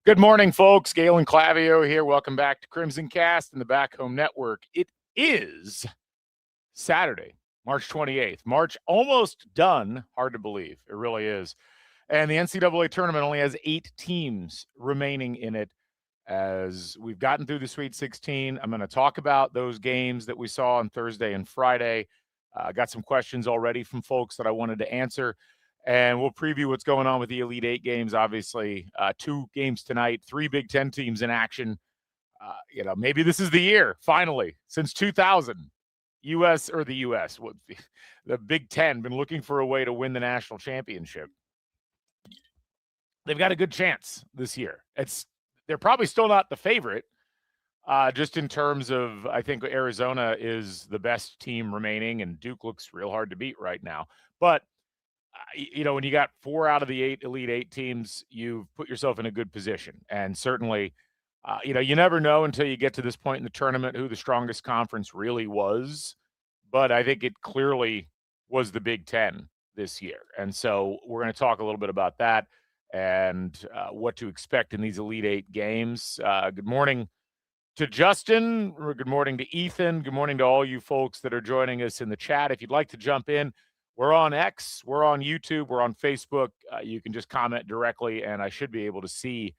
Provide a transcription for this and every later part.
Good morning, folks. Galen Clavio here. Welcome back to CrimsonCast and the Back Home Network. It is Saturday, March 28th. March almost done. Hard to believe. It really is. And the NCAA tournament only has 8 teams remaining in it as we've gotten through the Sweet 16. I'm going to talk about those games that we saw on Thursday and Friday. I got some questions already from folks that I wanted to answer. And we'll preview what's going on with the Elite Eight games. Obviously, 2 games tonight, 3 Big Ten teams in action. Maybe this is the year, finally, since 2000. The Big Ten been looking for a way to win the national championship. They've got a good chance this year. They're probably still not the favorite, just in terms of, I think Arizona is the best team remaining, and Duke looks real hard to beat right now. But when you got 4 out of the 8 Elite Eight teams, you've put yourself in a good position. And certainly, you never know until you get to this point in the tournament who the strongest conference really was. But I think it clearly was the Big Ten this year. And so we're going to talk a little bit about that and what to expect in these Elite Eight games. Good morning to Justin. Good morning to Ethan. Good morning to all you folks that are joining us in the chat. If you'd like to jump in, we're on X, we're on YouTube, we're on Facebook. You can just comment directly, and I should be able to see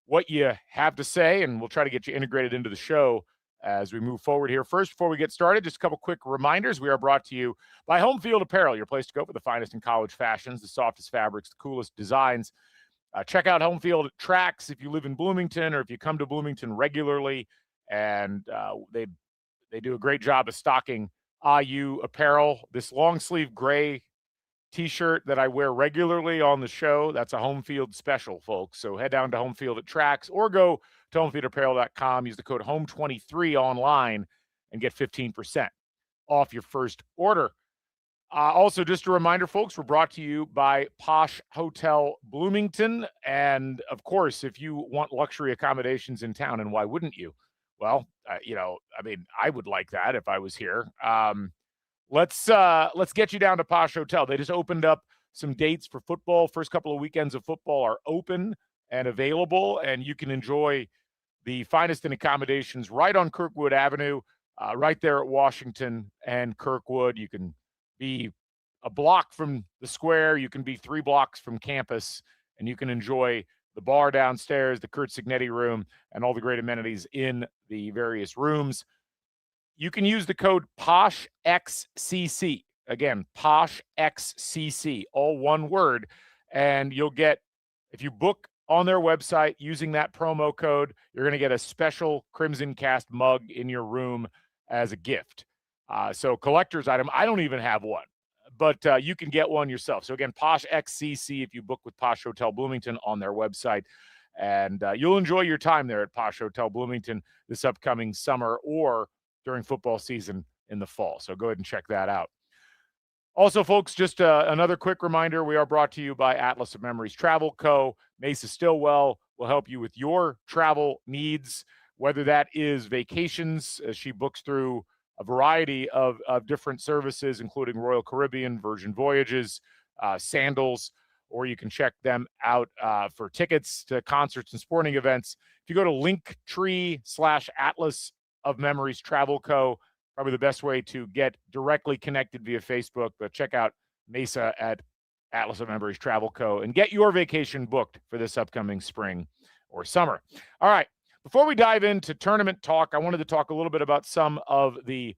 what you have to say, and we'll try to get you integrated into the show as we move forward here. First, before we get started, just a couple quick reminders. We are brought to you by Homefield Apparel, your place to go for the finest in college fashions, the softest fabrics, the coolest designs. Check out Homefield Tracks if you live in Bloomington or if you come to Bloomington regularly, and they do a great job of stocking IU apparel. This long sleeve gray t-shirt that I wear regularly on the show, that's a Homefield special, folks. So head down to Homefield at Tracks or go to homefieldapparel.com. Use the code HOME23 online and get 15% off your first order. Also, just a reminder, folks, we're brought to you by Posh Hotel Bloomington. And of course, if you want luxury accommodations in town, and why wouldn't you? Well, I would like that if I was here. Let's get you down to Posh Hotel. They just opened up some dates for football. First couple of weekends of football are open and available, and you can enjoy the finest in accommodations right on Kirkwood Avenue, right there at Washington and Kirkwood. You can be a block from the square. You can be 3 blocks from campus, and you can enjoy the bar downstairs, the Kurt Signetti room, and all the great amenities in the various rooms. You can use the code POSHXCC. Again, POSHXCC, all one word. And you'll get, if you book on their website using that promo code, you're going to get a special CrimsonCast mug in your room as a gift. So collector's item. I don't even have one, but you can get one yourself. So again, Posh XCC if you book with Posh Hotel Bloomington on their website. And you'll enjoy your time there at Posh Hotel Bloomington this upcoming summer or during football season in the fall. So go ahead and check that out. Also, folks, just another quick reminder, we are brought to you by Atlas of Memories Travel Co. Mesa Stillwell will help you with your travel needs, whether that is vacations, as she books through a variety of different services, including Royal Caribbean, Virgin Voyages, sandals, or you can check them out for tickets to concerts and sporting events. If you go to Linktree/Atlas of Memories Travel Co., probably the best way to get directly connected via Facebook, but check out Mesa at Atlas of Memories Travel Co. and get your vacation booked for this upcoming spring or summer. All right. Before we dive into tournament talk, I wanted to talk a little bit about some of the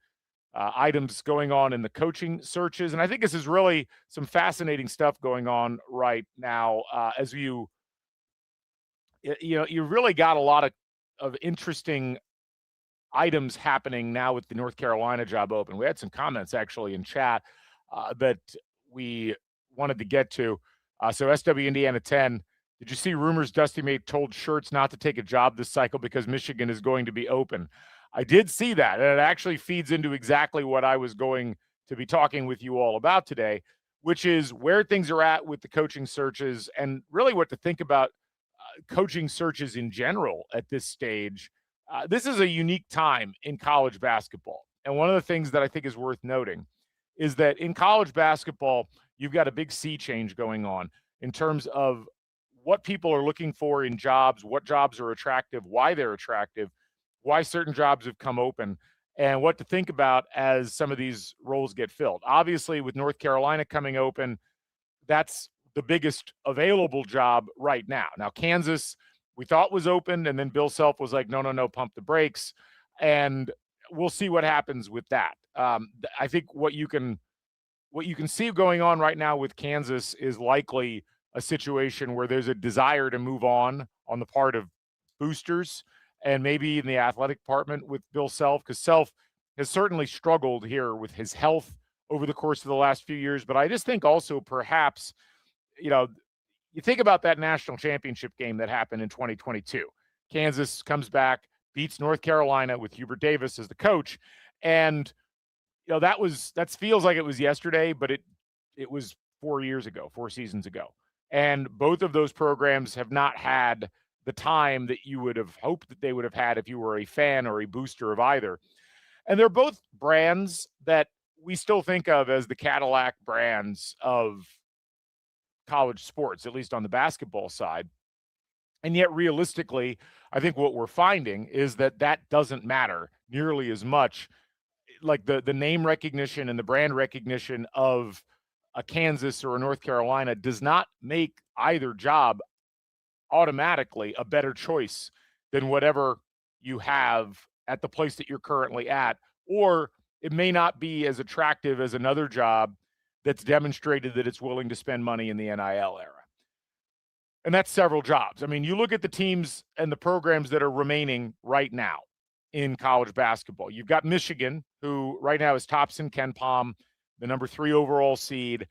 items going on in the coaching searches. And I think this is really some fascinating stuff going on right now. As you really got a lot of interesting items happening now with the North Carolina job open. We had some comments actually in chat that we wanted to get to. So SW Indiana 10, did you see rumors Dusty May told Shirts not to take a job this cycle because Michigan is going to be open? I did see that, and it actually feeds into exactly what I was going to be talking with you all about today, which is where things are at with the coaching searches and really what to think about coaching searches in general at this stage. This is a unique time in college basketball. And one of the things that I think is worth noting is that in college basketball, you've got a big sea change going on in terms of what people are looking for in jobs, what jobs are attractive, why they're attractive, why certain jobs have come open, and what to think about as some of these roles get filled. Obviously, with North Carolina coming open, that's the biggest available job right now. Now, Kansas, we thought was open, and then Bill Self was like, no, pump the brakes. And we'll see what happens with that. I think what you can see going on right now with Kansas is likely a situation where there's a desire to move on the part of boosters and maybe in the athletic department with Bill Self, because Self has certainly struggled here with his health over the course of the last few years. But I just think also perhaps, you think about that national championship game that happened in 2022. Kansas comes back, beats North Carolina with Hubert Davis as the coach. And, that feels like it was yesterday, but it was 4 seasons ago. And both of those programs have not had the time that you would have hoped that they would have had if you were a fan or a booster of either. And they're both brands that we still think of as the Cadillac brands of college sports, at least on the basketball side. And yet, realistically, I think what we're finding is that doesn't matter nearly as much. Like the name recognition and the brand recognition of a Kansas or a North Carolina does not make either job automatically a better choice than whatever you have at the place that you're currently at, or it may not be as attractive as another job that's demonstrated that it's willing to spend money in the NIL era. And that's several jobs. I mean, you look at the teams and the programs that are remaining right now in college basketball. You've got Michigan, who right now is Thompson KenPom, the number 3 overall seed.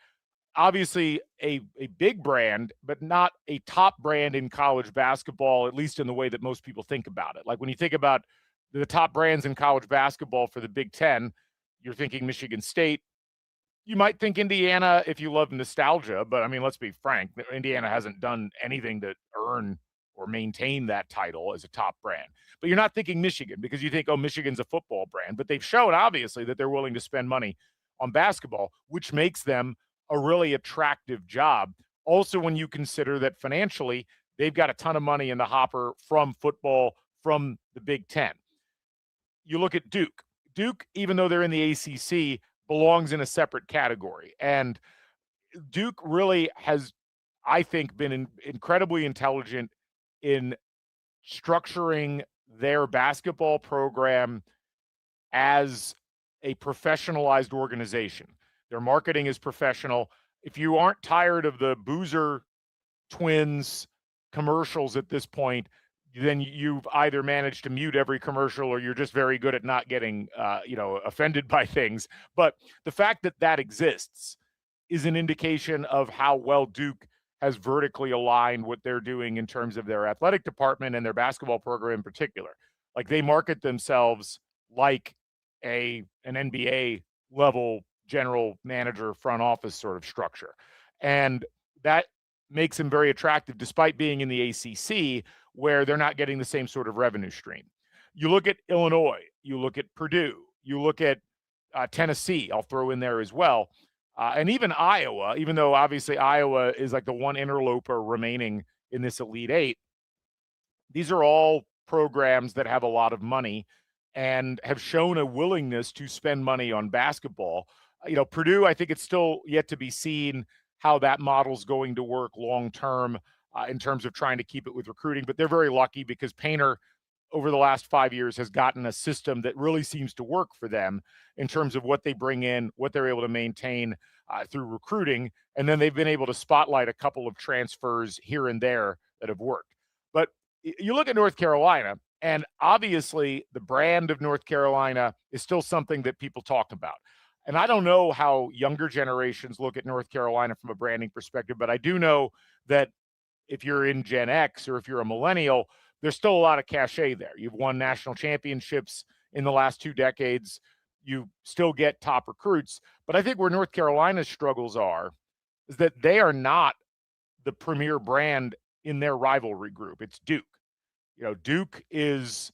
Obviously a big brand, but not a top brand in college basketball, at least in the way that most people think about it. Like when you think about the top brands in college basketball for the Big Ten, you're thinking Michigan State. You might think Indiana if you love nostalgia, but I mean, let's be frank, Indiana hasn't done anything to earn or maintain that title as a top brand. But you're not thinking Michigan because you think, oh, Michigan's a football brand. But they've shown, obviously, that they're willing to spend money on basketball, which makes them a really attractive job. Also, when you consider that financially, they've got a ton of money in the hopper from football, from the Big Ten. You look at Duke. Duke, even though they're in the ACC, belongs in a separate category. And Duke really has, I think, been incredibly intelligent in structuring their basketball program as a professionalized organization. Their marketing is professional. If you aren't tired of the Boozer twins commercials at this point, then you've either managed to mute every commercial or you're just very good at not getting, offended by things. But the fact that that exists is an indication of how well Duke has vertically aligned what they're doing in terms of their athletic department and their basketball program in particular. Like they market themselves like an NBA level general manager front office sort of structure. And that makes them very attractive despite being in the ACC where they're not getting the same sort of revenue stream. You look at Illinois, you look at Purdue, you look at Tennessee, I'll throw in there as well. And even Iowa, even though obviously Iowa is like the one interloper remaining in this Elite Eight, these are all programs that have a lot of money and have shown a willingness to spend money on basketball. Purdue, I think it's still yet to be seen how that model's going to work long-term in terms of trying to keep it with recruiting. But they're very lucky because Painter, over the last 5 years, has gotten a system that really seems to work for them in terms of what they bring in, what they're able to maintain through recruiting. And then they've been able to spotlight a couple of transfers here and there that have worked. But you look at North Carolina, and obviously the brand of North Carolina is still something that people talk about. And I don't know how younger generations look at North Carolina from a branding perspective, but I do know that if you're in Gen X or if you're a millennial, there's still a lot of cachet there. You've won national championships in the last 2 decades. You still get top recruits. But I think where North Carolina's struggles are is that they are not the premier brand in their rivalry group. It's Duke. Duke is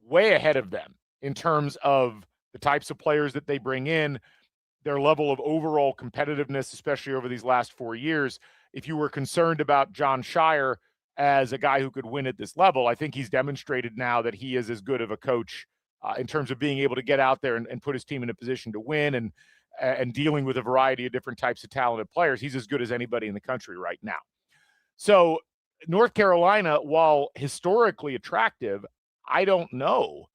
way ahead of them in terms of the types of players that they bring in, their level of overall competitiveness, especially over these last 4 years. If you were concerned about John Shire as a guy who could win at this level, I think he's demonstrated now that he is as good of a coach in terms of being able to get out there and put his team in a position to win and dealing with a variety of different types of talented players. He's as good as anybody in the country right now. So North Carolina, while historically attractive, I don't know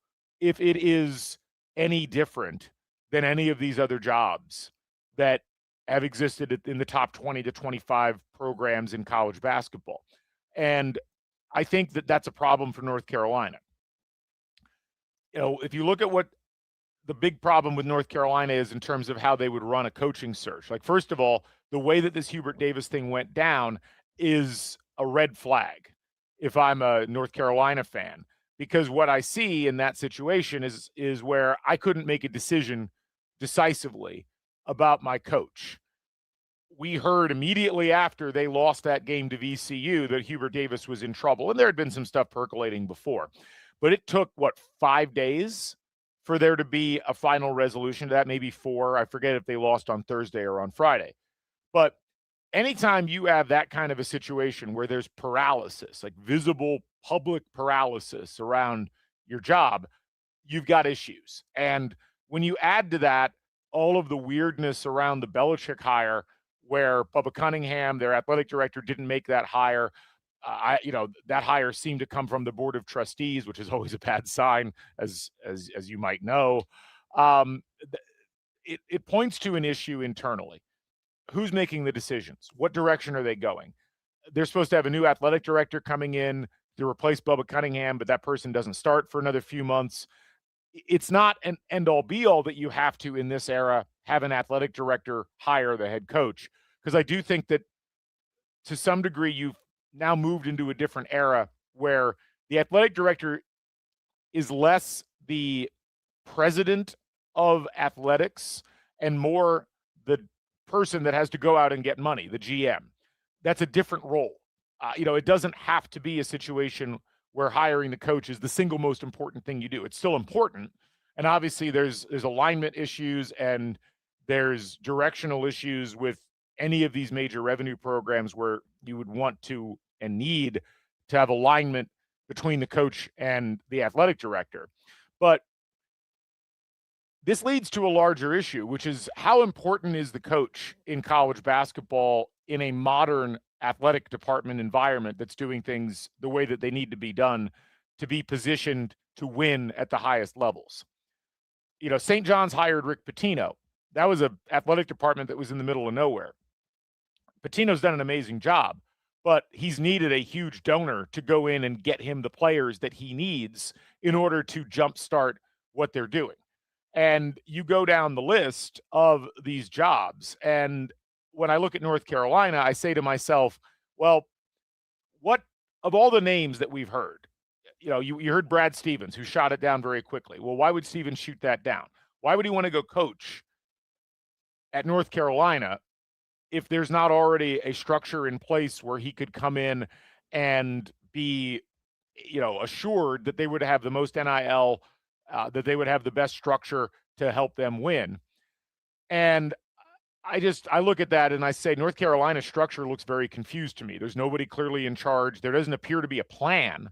if it is any different than any of these other jobs that have existed in the top 20 to 25 programs in college basketball. And I think that that's a problem for North Carolina. If you look at what the big problem with North Carolina is in terms of how they would run a coaching search, like, first of all, the way that this Hubert Davis thing went down is a red flag if I'm a North Carolina fan, because what I see in that situation is where I couldn't make a decision decisively about my coach. We heard immediately after they lost that game to VCU that Hubert Davis was in trouble, and there had been some stuff percolating before. But it took, 5 days for there to be a final resolution to that, maybe 4. I forget if they lost on Thursday or on Friday. But anytime you have that kind of a situation where there's paralysis, like visible public paralysis around your job, you've got issues. And when you add to that all of the weirdness around the Belichick hire, where Bubba Cunningham, their athletic director, didn't make that hire, that hire seemed to come from the board of trustees, which is always a bad sign, as you might know. It points to an issue internally. Who's making the decisions? What direction are they going? They're supposed to have a new athletic director coming in to replace Bubba Cunningham, but that person doesn't start for another few months. It's not an end-all be-all that you have to, in this era, have an athletic director hire the head coach, because I do think that to some degree you've now moved into a different era where the athletic director is less the president of athletics and more the person that has to go out and get money, the GM. That's a different role. It doesn't have to be a situation where hiring the coach is the single most important thing you do. It's still important. And obviously there's alignment issues and there's directional issues with any of these major revenue programs where you would want to and need to have alignment between the coach and the athletic director. But this leads to a larger issue, which is how important is the coach in college basketball in a modern athletic department environment that's doing things the way that they need to be done to be positioned to win at the highest levels. St. John's hired Rick Pitino. That was an athletic department that was in the middle of nowhere. Pitino's done an amazing job, but he's needed a huge donor to go in and get him the players that he needs in order to jumpstart what they're doing. And you go down the list of these jobs, and when I look at North Carolina, I say to myself, well, what of all the names that we've heard, you heard Brad Stevens, who shot it down very quickly. Well, why would Stevens shoot that down? Why would he want to go coach at North Carolina if there's not already a structure in place where he could come in and be, assured that they would have the most NIL, that they would have the best structure to help them win? And I look at that and I say, North Carolina's structure looks very confused to me. There's nobody clearly in charge. There doesn't appear to be a plan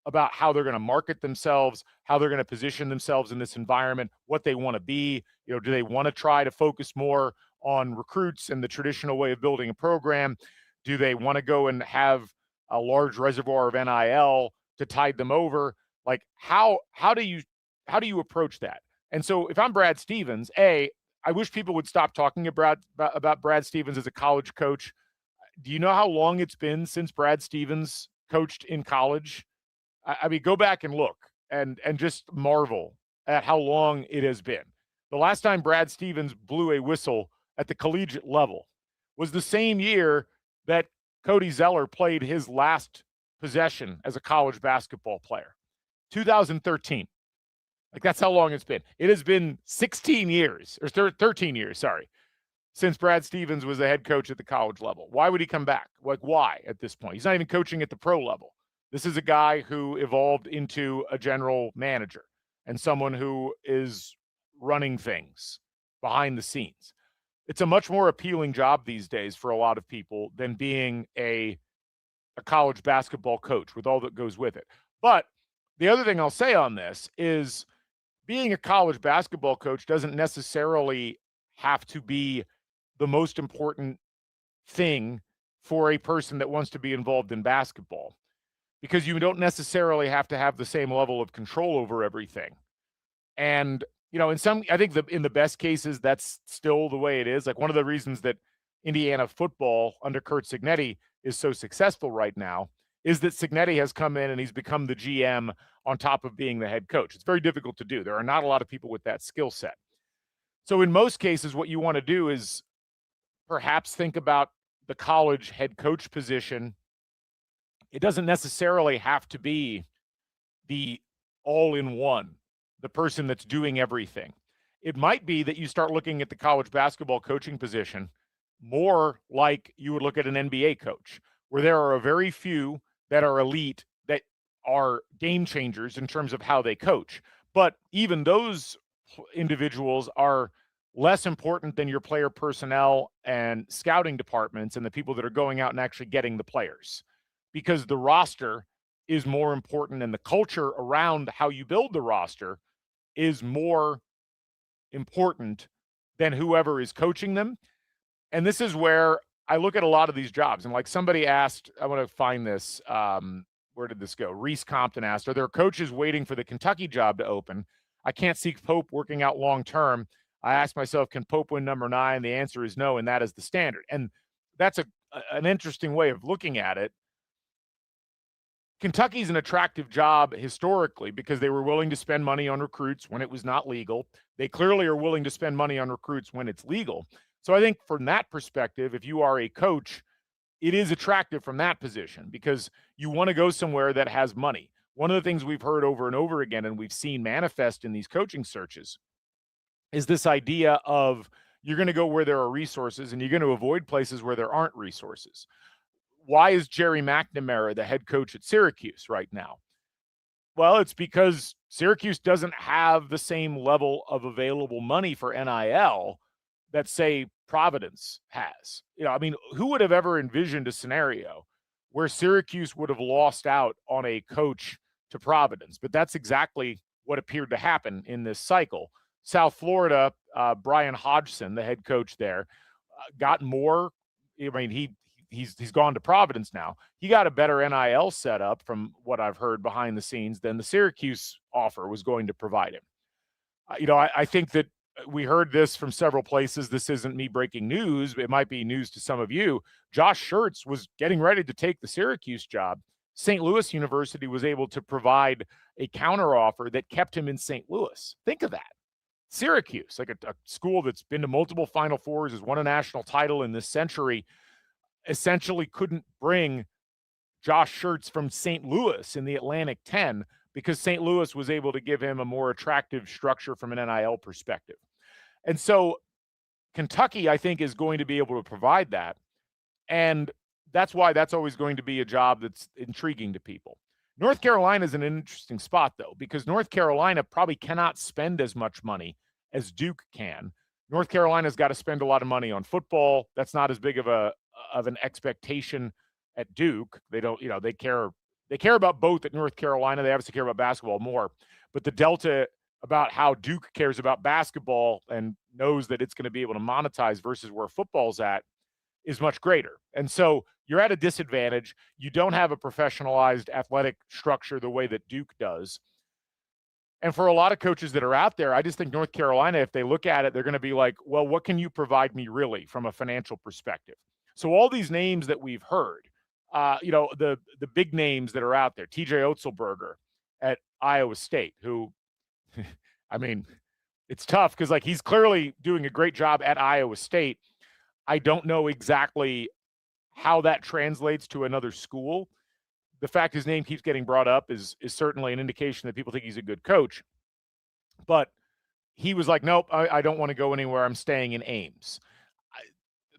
about how they're going to market themselves, how they're going to position themselves in this environment, what they want to be. Do they want to try to focus more on recruits and the traditional way of building a program? Do they want to go and have a large reservoir of NIL to tide them over? Like, how do you approach that? And so if I'm Brad Stevens, I wish people would stop talking about Brad Stevens as a college coach. Do you know how long it's been since Brad Stevens coached in college? I mean, go back and look and just marvel at how long it has been. The last time Brad Stevens blew a whistle at the collegiate level was the same year that Cody Zeller played his last possession as a college basketball player, 2013. Like, that's how long it's been. It has been 16 years, or 13 years, since Brad Stevens was the head coach at the college level. Why would he come back? Like, why at this point? He's not even coaching at the pro level. This is a guy who evolved into a general manager and someone who is running things behind the scenes. It's a much more appealing job these days for a lot of people than being a college basketball coach with all that goes with it. But the other thing I'll say on this is being a college basketball coach doesn't necessarily have to be the most important thing for a person that wants to be involved in basketball, because you don't necessarily have to have the same level of control over everything. And, I think in the best cases, that's still the way it is. Like, one of the reasons that Indiana football under Curt Cignetti is so successful right now is that Cignetti has come in and he's become the GM on top of being the head coach. It's very difficult to do. There are not a lot of people with that skill set. So in most cases, what you want to do is perhaps think about the college head coach position. It doesn't necessarily have to be the all-in-one, the person that's doing everything. It might be that you start looking at the college basketball coaching position more like you would look at an NBA coach, where there are a very few that are elite that are game changers in terms of how they coach. But even those individuals are less important than your player personnel and scouting departments and the people that are going out and actually getting the players, because the roster is more important and the culture around how you build the roster is more important than whoever is coaching them. And this is where I look at a lot of these jobs. And like somebody asked, I want to find this. Where did this go? Reese Compton asked, are there coaches waiting for the Kentucky job to open? I can't see Pope working out long-term. I asked myself, can Pope win number 9? The answer is no, and that is the standard. And that's an interesting way of looking at it. Kentucky's an attractive job historically because they were willing to spend money on recruits when it was not legal. They clearly are willing to spend money on recruits when it's legal. So I think from that perspective, if you are a coach, it is attractive from that position because you want to go somewhere that has money. One of the things we've heard over and over again, and we've seen manifest in these coaching searches, is this idea of you're going to go where there are resources and you're going to avoid places where there aren't resources. Why is Jerry McNamara the head coach at Syracuse right now? Well, it's because Syracuse doesn't have the same level of available money for NIL that, say, Providence has. Who would have ever envisioned a scenario where Syracuse would have lost out on a coach to Providence? But that's exactly what appeared to happen in this cycle. South Florida, Brian Hodgson, the head coach there, got more. He's gone to Providence now. He got a better NIL setup from what I've heard behind the scenes than the Syracuse offer was going to provide him. I think that we heard this from several places. This isn't me breaking news. It might be news to some of you. Josh Schertz was getting ready to take the Syracuse job. St. Louis University was able to provide a counteroffer that kept him in St. Louis. Think of that. Syracuse, like a school that's been to multiple Final Fours, has won a national title in this century, essentially couldn't bring Josh Schertz from St. Louis in the Atlantic 10 because St. Louis was able to give him a more attractive structure from an NIL perspective. And so Kentucky, I think, is going to be able to provide that. And that's why that's always going to be a job that's intriguing to people. North Carolina is an interesting spot, though, because North Carolina probably cannot spend as much money as Duke can. North Carolina's got to spend a lot of money on football. That's not as big of an expectation at Duke. They don't, they care about both at North Carolina. They obviously care about basketball more, but the delta about how Duke cares about basketball and knows that it's going to be able to monetize versus where football's at is much greater. And so you're at a disadvantage. You don't have a professionalized athletic structure the way that Duke does. And for a lot of coaches that are out there, I just think North Carolina, if they look at it, they're going to be like, well, what can you provide me really from a financial perspective? So all these names that we've heard, the big names that are out there, TJ Otzelberger at Iowa State, who, it's tough because he's clearly doing a great job at Iowa State. I don't know exactly how that translates to another school. The fact his name keeps getting brought up is certainly an indication that people think he's a good coach. But he was like, nope, I don't want to go anywhere. I'm staying in Ames.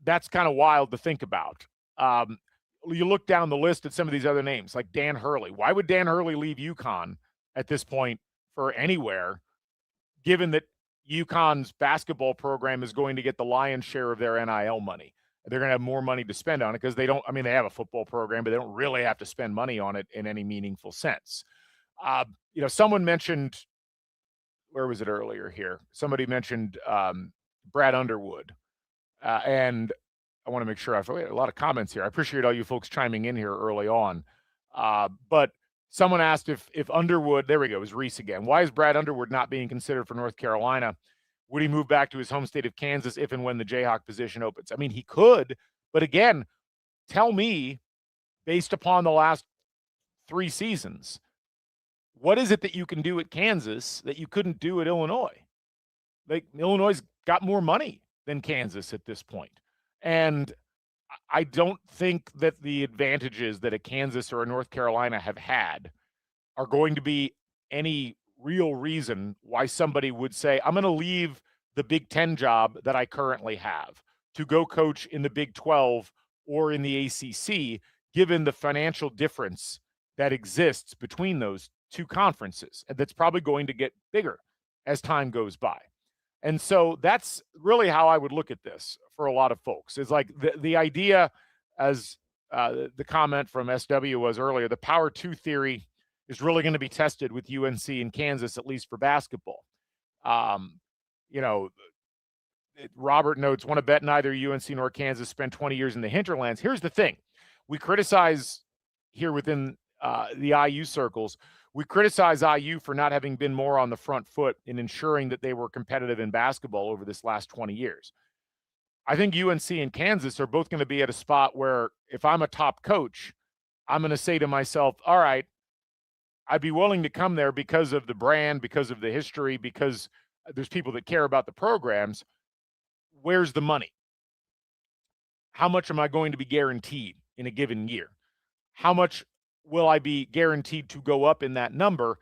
That's kind of wild to think about. You look down the list at some of these other names, like Dan Hurley. Why would Dan Hurley leave UConn at this point for anywhere, given that UConn's basketball program is going to get the lion's share of their NIL money. They're going to have more money to spend on it because they have a football program, but they don't really have to spend money on it in any meaningful sense. Someone mentioned, where was it earlier here? Somebody mentioned Brad Underwood. And I want to make sure we had a lot of comments here. I appreciate all you folks chiming in here early on. But someone asked if Underwood, there we go, it was Reese again. Why is Brad Underwood not being considered for North Carolina? Would he move back to his home state of Kansas if and when the Jayhawk position opens? I mean, he could, but again, tell me, based upon the last 3 seasons, what is it that you can do at Kansas that you couldn't do at Illinois? Like, Illinois' got more money than Kansas at this point. And I don't think that the advantages that a Kansas or a North Carolina have had are going to be any real reason why somebody would say, I'm going to leave the Big Ten job that I currently have to go coach in the Big 12 or in the ACC, given the financial difference that exists between those 2 conferences. And that's probably going to get bigger as time goes by. And so that's really how I would look at this for a lot of folks. Is like the idea, as the comment from SW was earlier, the Power 2 theory is really going to be tested with UNC and Kansas, at least for basketball. Robert notes, want to bet neither UNC nor Kansas spent 20 years in the hinterlands. Here's the thing. We criticize here within the IU circles, we criticize IU for not having been more on the front foot in ensuring that they were competitive in basketball over this last 20 years. I think UNC and Kansas are both going to be at a spot where if I'm a top coach, I'm going to say to myself, all right, I'd be willing to come there because of the brand, because of the history, because there's people that care about the programs. Where's the money? How much am I going to be guaranteed in a given year? How much will I be guaranteed to go up in that number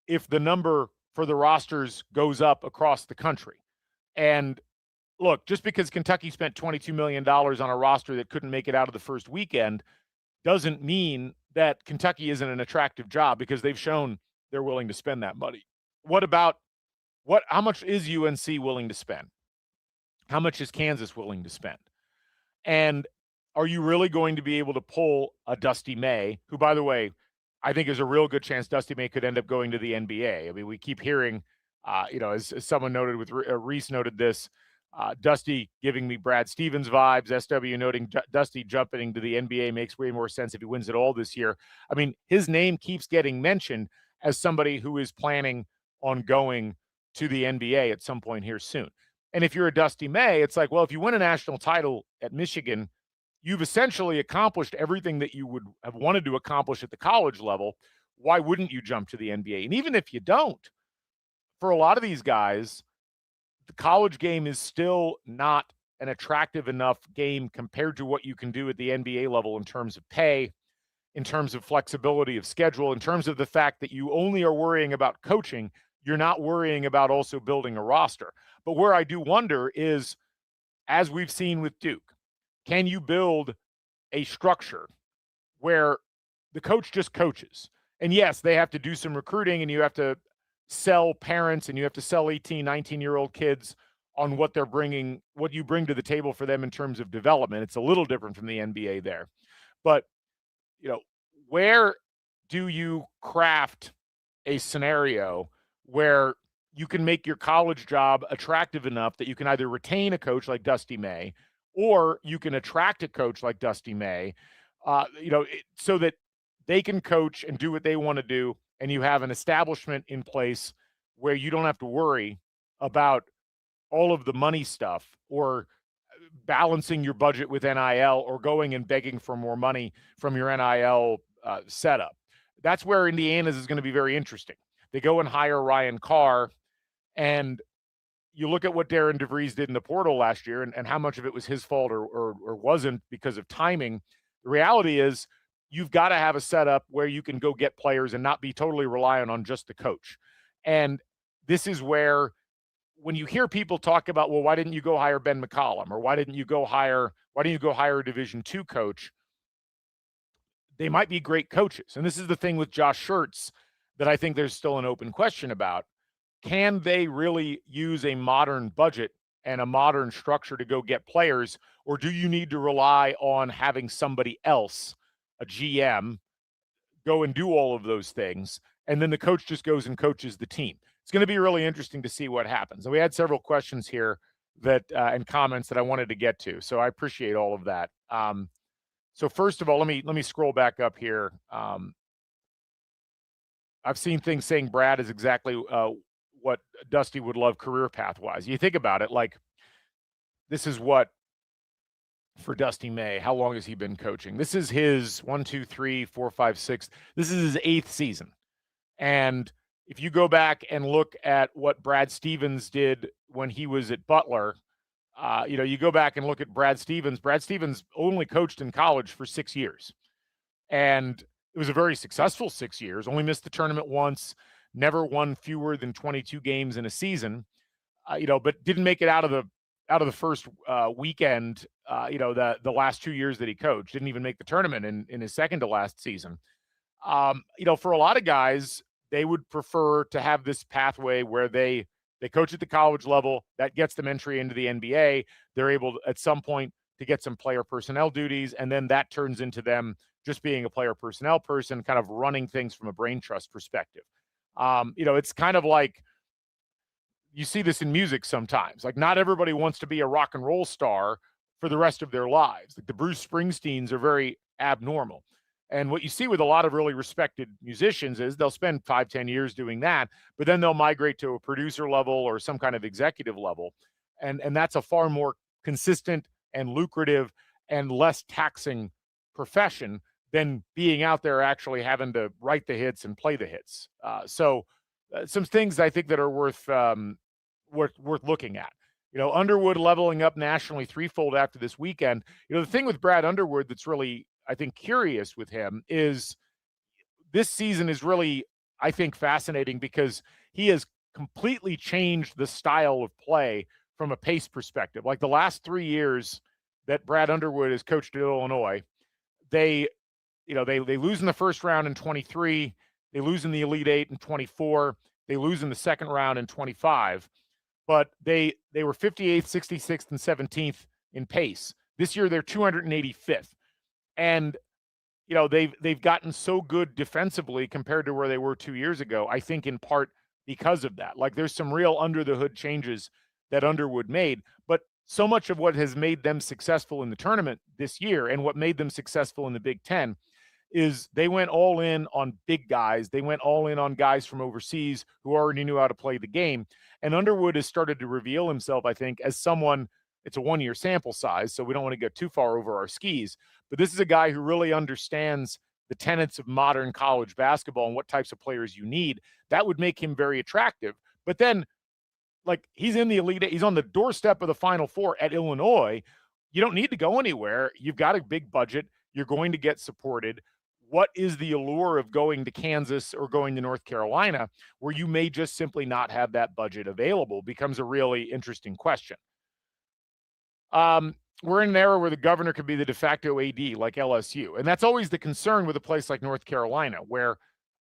if the number for the rosters goes up across the country? And look, just because Kentucky spent $22 million on a roster that couldn't make it out of the first weekend doesn't mean that Kentucky isn't an attractive job, because they've shown they're willing to spend that money. How much is UNC willing to spend? How much is Kansas willing to spend? And are you really going to be able to pull a Dusty May, who, by the way, I think is a real good chance Dusty May could end up going to the NBA. I mean, we keep hearing, as someone noted with Reese noted this, Dusty giving me Brad Stevens vibes, SW noting Dusty jumping to the NBA makes way more sense if he wins it all this year. I mean, his name keeps getting mentioned as somebody who is planning on going to the NBA at some point here soon. And if you're a Dusty May, it's like, well, if you win a national title at Michigan, you've essentially accomplished everything that you would have wanted to accomplish at the college level. Why wouldn't you jump to the NBA? And even if you don't, for a lot of these guys, the college game is still not an attractive enough game compared to what you can do at the NBA level in terms of pay, in terms of flexibility of schedule, in terms of the fact that you only are worrying about coaching. You're not worrying about also building a roster. But where I do wonder is, as we've seen with Duke, can you build a structure where the coach just coaches? And yes, they have to do some recruiting, and you have to sell parents, and you have to sell 18, 19-year-old kids on what they're bringing, what you bring to the table for them in terms of development. It's a little different from the NBA there. But, where do you craft a scenario where you can make your college job attractive enough that you can either retain a coach like Dusty May, or you can attract a coach like Dusty May, so that they can coach and do what they want to do, and you have an establishment in place where you don't have to worry about all of the money stuff, or balancing your budget with NIL, or going and begging for more money from your NIL setup. That's where Indiana's is going to be very interesting. They go and hire Ryan Carr, and you look at what Darren DeVries did in the portal last year, and how much of it was his fault or wasn't because of timing. The reality is, you've got to have a setup where you can go get players and not be totally reliant on just the coach. And this is where, when you hear people talk about, well, why didn't you go hire Ben McCollum, or why didn't you go hire a Division II coach? They might be great coaches. And this is the thing with Josh Schertz that I think there's still an open question about. can they really use a modern budget and a modern structure to go get players, or do you need to rely on having somebody else, a GM, go and do all of those things, and then the coach just goes and coaches the team? It's going to be really interesting to see what happens. And we had several questions here that and comments that I wanted to get to, so I appreciate all of that. So first of all, let me scroll back up here. I've seen things saying Brad is exactly what Dusty would love career path-wise. You think about it, like, this is what, for Dusty May, how long has he been coaching? This is his 1, 2, 3, 4, 5, 6. This is his 8th season. And if you go back and look at what Brad Stevens did when he was at Butler, you go back and look at Brad Stevens. Brad Stevens only coached in college for 6 years. And it was a very successful 6 years, only missed the tournament once, never won fewer than 22 games in a season, but didn't make it out of the first weekend, the last 2 years that he coached, didn't even make the tournament in his second to last season. For a lot of guys, they would prefer to have this pathway where they coach at the college level. That gets them entry into the NBA. They're able to, at some point, to get some player personnel duties, and then that turns into them just being a player personnel person, kind of running things from a brain trust perspective. It's kind of like, you see this in music sometimes. Like, not everybody wants to be a rock and roll star for the rest of their lives. Like, the Bruce Springsteens are very abnormal. And what you see with a lot of really respected musicians is they'll spend 5-10 years doing that, but then they'll migrate to a producer level or some kind of executive level. And that's a far more consistent and lucrative and less taxing profession than being out there actually having to write the hits and play the hits. So some things I think that are worth looking at. Underwood leveling up nationally threefold after this weekend. The thing with Brad Underwood that's really, I think, curious with him is this season is really, I think, fascinating because he has completely changed the style of play from a pace perspective. Like, the last 3 years that Brad Underwood has coached at Illinois, they lose in the first round in 23, they lose in the Elite Eight in 24, they lose in the second round in 25, but they were 58th, 66th, and 17th in pace. This year they're 285th. And they've gotten so good defensively compared to where they were 2 years ago, I think in part because of that. Like, there's some real under the hood changes that Underwood made, but so much of what has made them successful in the tournament this year and what made them successful in the Big Ten is they went all in on big guys. They went all in on guys from overseas who already knew how to play the game. And Underwood has started to reveal himself, I think, as someone, it's a 1-year sample size, so we don't want to get too far over our skis, but this is a guy who really understands the tenets of modern college basketball and what types of players you need. That would make him very attractive. But then, like, he's in the Elite Eight. He's on the doorstep of the Final Four at Illinois. You don't need to go anywhere. You've got a big budget. You're going to get supported. What is the allure of going to Kansas or going to North Carolina, where you may just simply not have that budget available, becomes a really interesting question. We're in an era where the governor could be the de facto AD like LSU. And that's always the concern with a place like North Carolina, where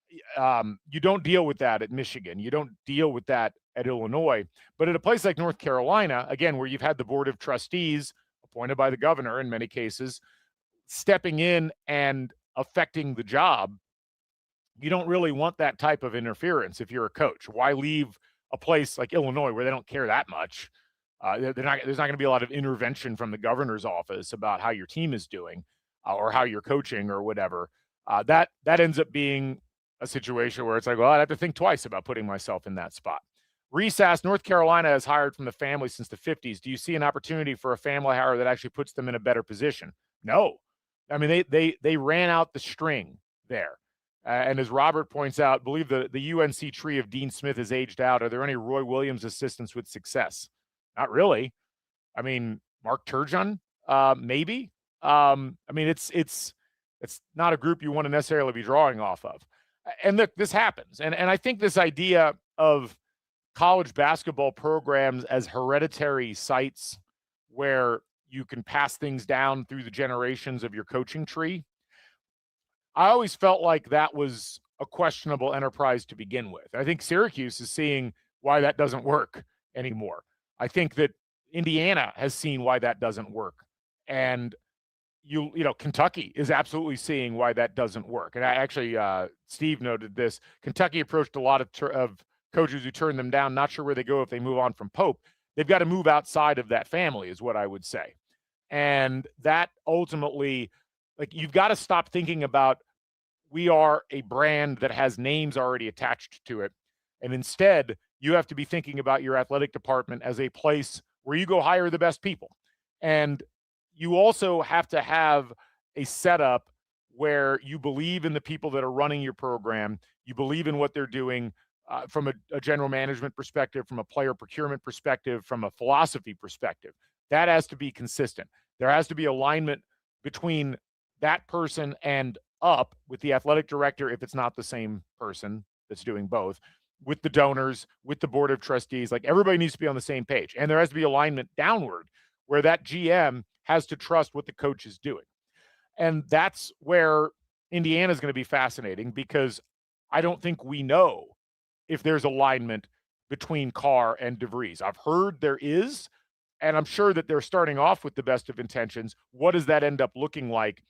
you don't deal with that at Michigan. You don't deal with that at Illinois. But at a place like North Carolina, again, where you've had the board of trustees appointed by the governor in many cases, stepping in and affecting the job, you don't really want that type of interference if you're a coach. Why leave a place like Illinois where they don't care that much? There's not going to be a lot of intervention from the governor's office about how your team is doing or how you're coaching or whatever. That ends up being a situation where it's like, well, I'd have to think twice about putting myself in that spot. Reese asked, North Carolina has hired from the family since the 50s. Do you see an opportunity for a family hire that actually puts them in a better position? No. I mean, they ran out the string there. And as Robert points out, I believe the UNC tree of Dean Smith is aged out. Are there any Roy Williams assistants with success? Not really. I mean, Mark Turgeon, maybe. I mean, it's not a group you want to necessarily be drawing off of. And look, this happens. And I think this idea of college basketball programs as hereditary sites where you can pass things down through the generations of your coaching tree, I always felt like that was a questionable enterprise to begin with. I think Syracuse is seeing why that doesn't work anymore. I think that Indiana has seen why that doesn't work. And you know, Kentucky is absolutely seeing why that doesn't work. And I actually, Steve noted this. Kentucky approached a lot of coaches who turned them down. Not sure where they go if they move on from Pope. They've got to move outside of that family, is what I would say. And that ultimately, like, you've got to stop thinking about we are a brand that has names already attached to it. And instead, you have to be thinking about your athletic department as a place where you go hire the best people. And you also have to have a setup where you believe in the people that are running your program. You believe in what they're doing from a general management perspective, from a player procurement perspective, from a philosophy perspective. That has to be consistent. There has to be alignment between that person and up with the athletic director, if it's not the same person that's doing both, with the donors, with the board of trustees. Like, everybody needs to be on the same page. And there has to be alignment downward where that GM has to trust what the coach is doing. And that's where Indiana is going to be fascinating, because I don't think we know if there's alignment between Carr and DeVries. I've heard there is, and I'm sure that they're starting off with the best of intentions. What does that end up looking like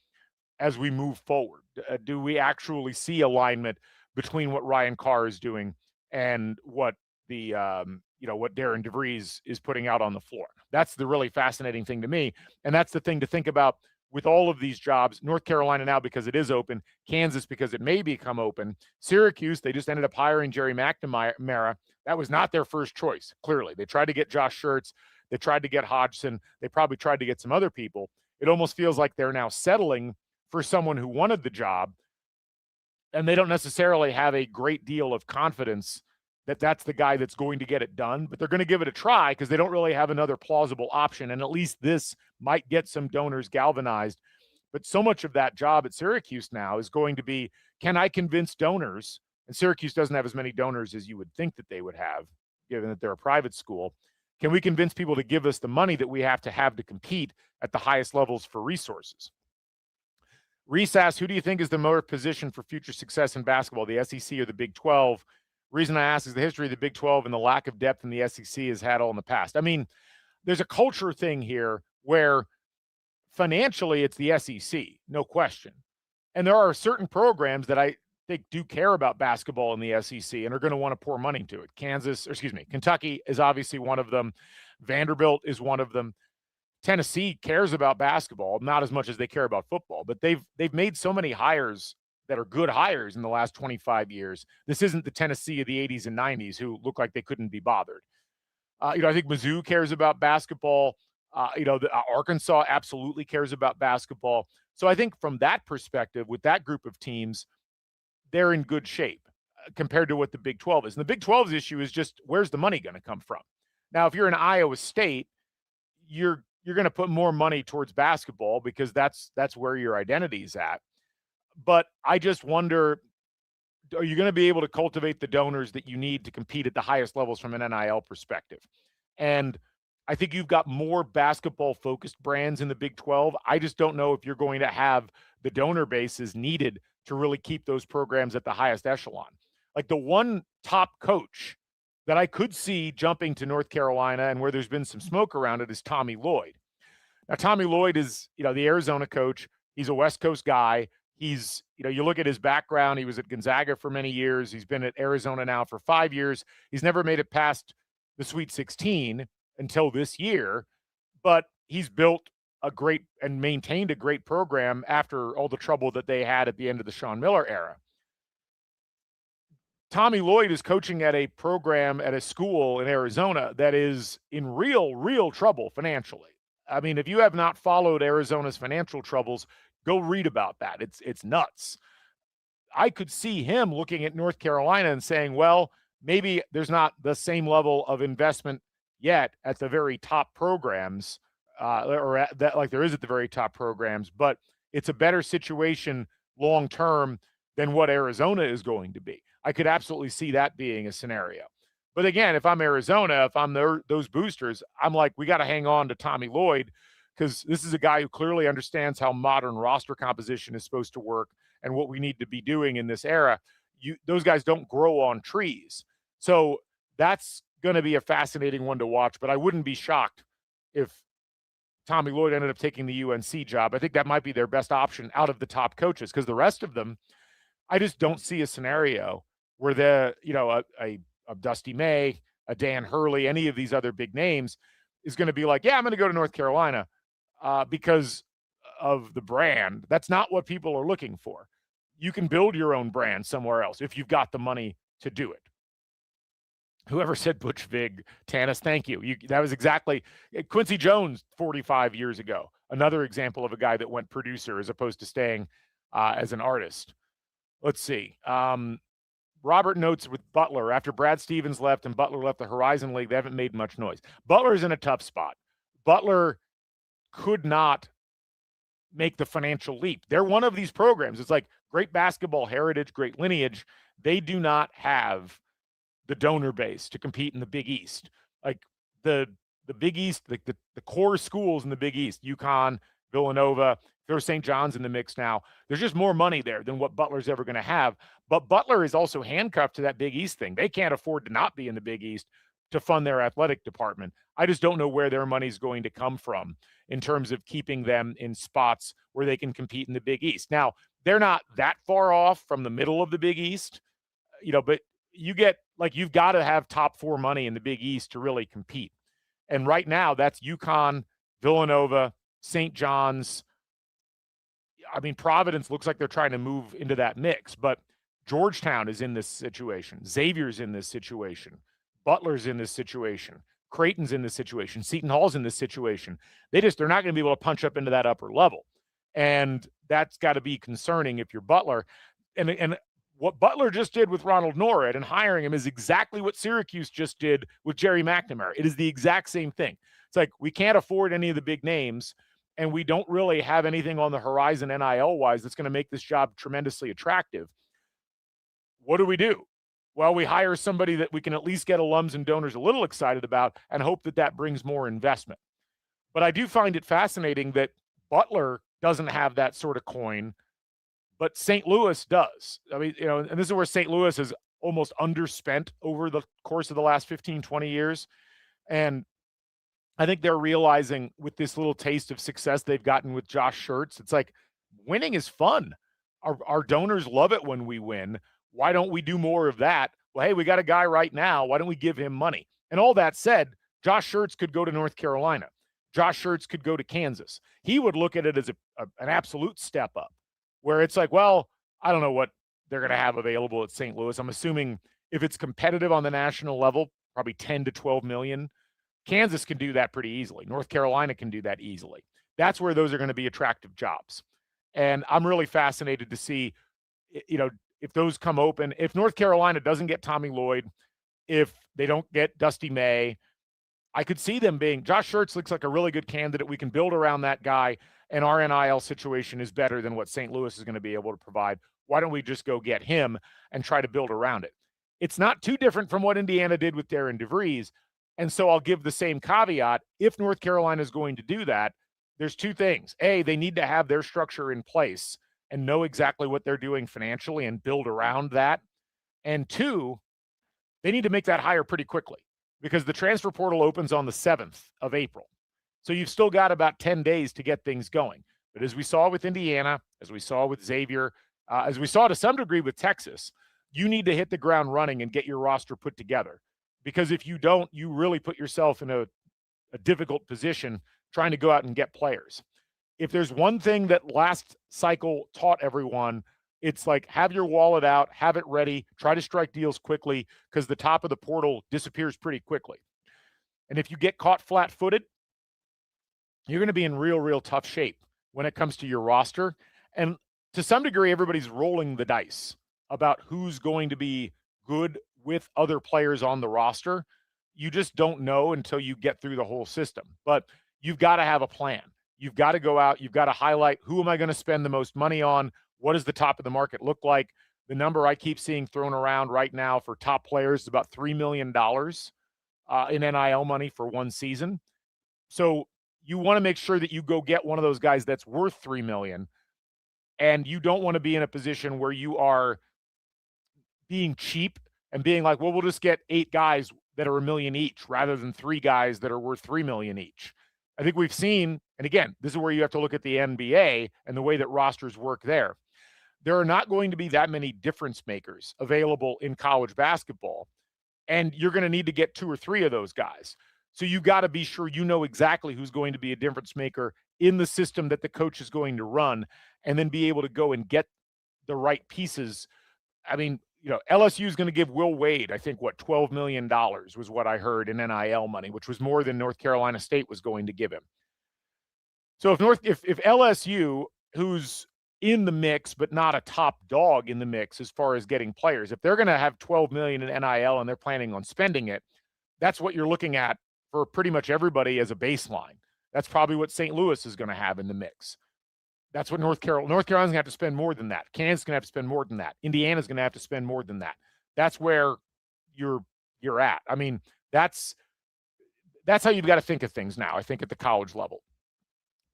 as we move forward? Do we actually see alignment between what Ryan Carr is doing and what the what Darren DeVries is putting out on the floor? That's the really fascinating thing to me, and that's the thing to think about with all of these jobs. North Carolina now because it is open, Kansas because it may become open, Syracuse, they just ended up hiring Jerry McNamara. That was not their first choice, clearly. They tried to get Josh Schertz, they tried to get Hodgson, they probably tried to get some other people. It almost feels like they're now settling for someone who wanted the job, and they don't necessarily have a great deal of confidence that that's the guy that's going to get it done, but they're going to give it a try because they don't really have another plausible option. And at least this might get some donors galvanized. But so much of that job at Syracuse now is going to be, can I convince donors? And Syracuse doesn't have as many donors as you would think that they would have, given that they're a private school. Can we convince people to give us the money that we have to compete at the highest levels for resources? Reese asks, who do you think is the more position for future success in basketball, the SEC or the Big 12? Reason I ask is the history of the Big 12 and the lack of depth in the SEC has had all in the past. I mean, there's a culture thing here where financially it's the SEC, no question. And there are certain programs that I think do care about basketball in the SEC and are going to want to pour money into it. Kentucky is obviously one of them. Vanderbilt is one of them. Tennessee cares about basketball, not as much as they care about football, but they've made so many hires that are good hires in the last 25 years. This isn't the Tennessee of the 80s and 90s who look like they couldn't be bothered. I think Mizzou cares about basketball. Arkansas absolutely cares about basketball. So I think from that perspective, with that group of teams, they're in good shape compared to what the Big 12 is. And the Big 12's issue is just, where's the money going to come from? Now, if you're in Iowa State, you're going to put more money towards basketball because that's where your identity is at. But I just wonder, are you going to be able to cultivate the donors that you need to compete at the highest levels from an NIL perspective? And I think you've got more basketball-focused brands in the Big 12. I just don't know if you're going to have the donor bases needed to really keep those programs at the highest echelon. Like, the one top coach that I could see jumping to North Carolina and where there's been some smoke around it is Tommy Lloyd. Now, Tommy Lloyd is, the Arizona coach. He's a West Coast guy. He's, you look at his background. He was at Gonzaga for many years. He's been at Arizona now for 5 years. He's never made it past the Sweet 16 until this year, but he's built a great and maintained a great program after all the trouble that they had at the end of the Sean Miller era. Tommy Lloyd is coaching at a program at a school in Arizona that is in real trouble financially. I mean, if you have not followed Arizona's financial troubles, go read about that. It's nuts. I could see him looking at North Carolina and saying, well, maybe there's not the same level of investment yet at the very top programs, like there is at the very top programs, but it's a better situation long term than what Arizona is going to be. I could absolutely see that being a scenario. But again, if I'm Arizona, if I'm those boosters, I'm like, we got to hang on to Tommy Lloyd because this is a guy who clearly understands how modern roster composition is supposed to work and what we need to be doing in this era. Those guys don't grow on trees. So That's going to be a fascinating one to watch, but I wouldn't be shocked if Tommy Lloyd ended up taking the UNC job. I think that might be their best option out of the top coaches, because the rest of them, I just don't see a scenario where a Dusty May, a Dan Hurley, any of these other big names is going to be like, yeah, I'm going to go to North Carolina because of the brand. That's not what people are looking for. You can build your own brand somewhere else if you've got the money to do it. Whoever said Butch Vig, Tanis, thank you. That was exactly Quincy Jones 45 years ago. Another example of a guy that went producer as opposed to staying as an artist. Let's see. Robert notes with Butler, after Brad Stevens left and Butler left the Horizon League, they haven't made much noise. Butler's in a tough spot. Butler could not make the financial leap. They're one of these programs. It's like great basketball heritage, great lineage. They do not have the donor base to compete in the Big East. Like the Big East, like the core schools in the Big East, UConn, Villanova, there's St. John's in the mix now. There's just more money there than what Butler's ever going to have. But Butler is also handcuffed to that Big East thing. They can't afford to not be in the Big East to fund their athletic department. I just don't know where their money's going to come from in terms of keeping them in spots where they can compete in the Big East. Now, they're not that far off from the middle of the Big East, but you've got to have top four money in the Big East to really compete. And right now, that's UConn, Villanova, St. John's. I mean, Providence looks like they're trying to move into that mix, but Georgetown is in this situation. Xavier's in this situation. Butler's in this situation. Creighton's in this situation. Seton Hall's in this situation. They're not going to be able to punch up into that upper level. And that's got to be concerning if you're Butler. And what Butler just did with Ronald Norred and hiring him is exactly what Syracuse just did with Jerry McNamara. It is the exact same thing. It's like, we can't afford any of the big names, and we don't really have anything on the horizon NIL-wise that's going to make this job tremendously attractive. What do? Well, we hire somebody that we can at least get alums and donors a little excited about and hope that brings more investment. But I do find it fascinating that Butler doesn't have that sort of coin, but St. Louis does. I mean, and this is where St. Louis is almost underspent over the course of the last 15, 20 years. And I think they're realizing with this little taste of success they've gotten with Josh Schertz, it's like, winning is fun. Our donors love it when we win. Why don't we do more of that? Well, hey, we got a guy right now. Why don't we give him money? And all that said, Josh Schertz could go to North Carolina. Josh Schertz could go to Kansas. He would look at it as an absolute step up, where it's like, well, I don't know what they're going to have available at St. Louis. I'm assuming if it's competitive on the national level, probably 10 to 12 million. Kansas can do that pretty easily. North Carolina can do that easily. That's where those are going to be attractive jobs. And I'm really fascinated to see, if those come open. If North Carolina doesn't get Tommy Lloyd, if they don't get Dusty May, I could see them being, Josh Schertz looks like a really good candidate. We can build around that guy, and our NIL situation is better than what St. Louis is going to be able to provide. Why don't we just go get him and try to build around it? It's not too different from what Indiana did with Darren DeVries. And so I'll give the same caveat. If North Carolina is going to do that, there's two things. A, they need to have their structure in place and know exactly what they're doing financially and build around that. And two, they need to make that hire pretty quickly, because the transfer portal opens on the 7th of April. So you've still got about 10 days to get things going. But as we saw with Indiana, as we saw with Xavier, as we saw to some degree with Texas, you need to hit the ground running and get your roster put together. Because if you don't, you really put yourself in a difficult position trying to go out and get players. If there's one thing that last cycle taught everyone, it's like, have your wallet out, have it ready, try to strike deals quickly, because the top of the portal disappears pretty quickly. And if you get caught flat-footed, you're going to be in real tough shape when it comes to your roster. And to some degree, everybody's rolling the dice about who's going to be good with other players on the roster. You just don't know until you get through the whole system. But you've got to have a plan. You've got to go out. You've got to highlight, who am I going to spend the most money on? What does the top of the market look like? The number I keep seeing thrown around right now for top players is about $3 million in NIL money for one season. So you want to make sure that you go get one of those guys that's worth $3 million. And you don't want to be in a position where you are being cheap and being like, well, we'll just get 8 guys that are $1 million each rather than 3 guys that are worth $3 million each. I think we've seen, and again, this is where you have to look at the NBA and the way that rosters work there. There are not going to be that many difference makers available in college basketball, and you're going to need to get 2 or 3 of those guys. So you got to be sure you know exactly who's going to be a difference maker in the system that the coach is going to run, and then be able to go and get the right pieces. I mean, LSU is going to give Will Wade, I think, $12 million was what I heard in NIL money, which was more than North Carolina State was going to give him. So if LSU, who's in the mix but not a top dog in the mix as far as getting players, if they're going to have $12 million in NIL and they're planning on spending it, that's what you're looking at for pretty much everybody as a baseline. That's probably what St. Louis is going to have in the mix. That's what North Carolina's going to have to spend more than that. Kansas is going to have to spend more than that. Indiana's going to have to spend more than that. That's where you're at. I mean, that's how you've got to think of things now, I think, at the college level.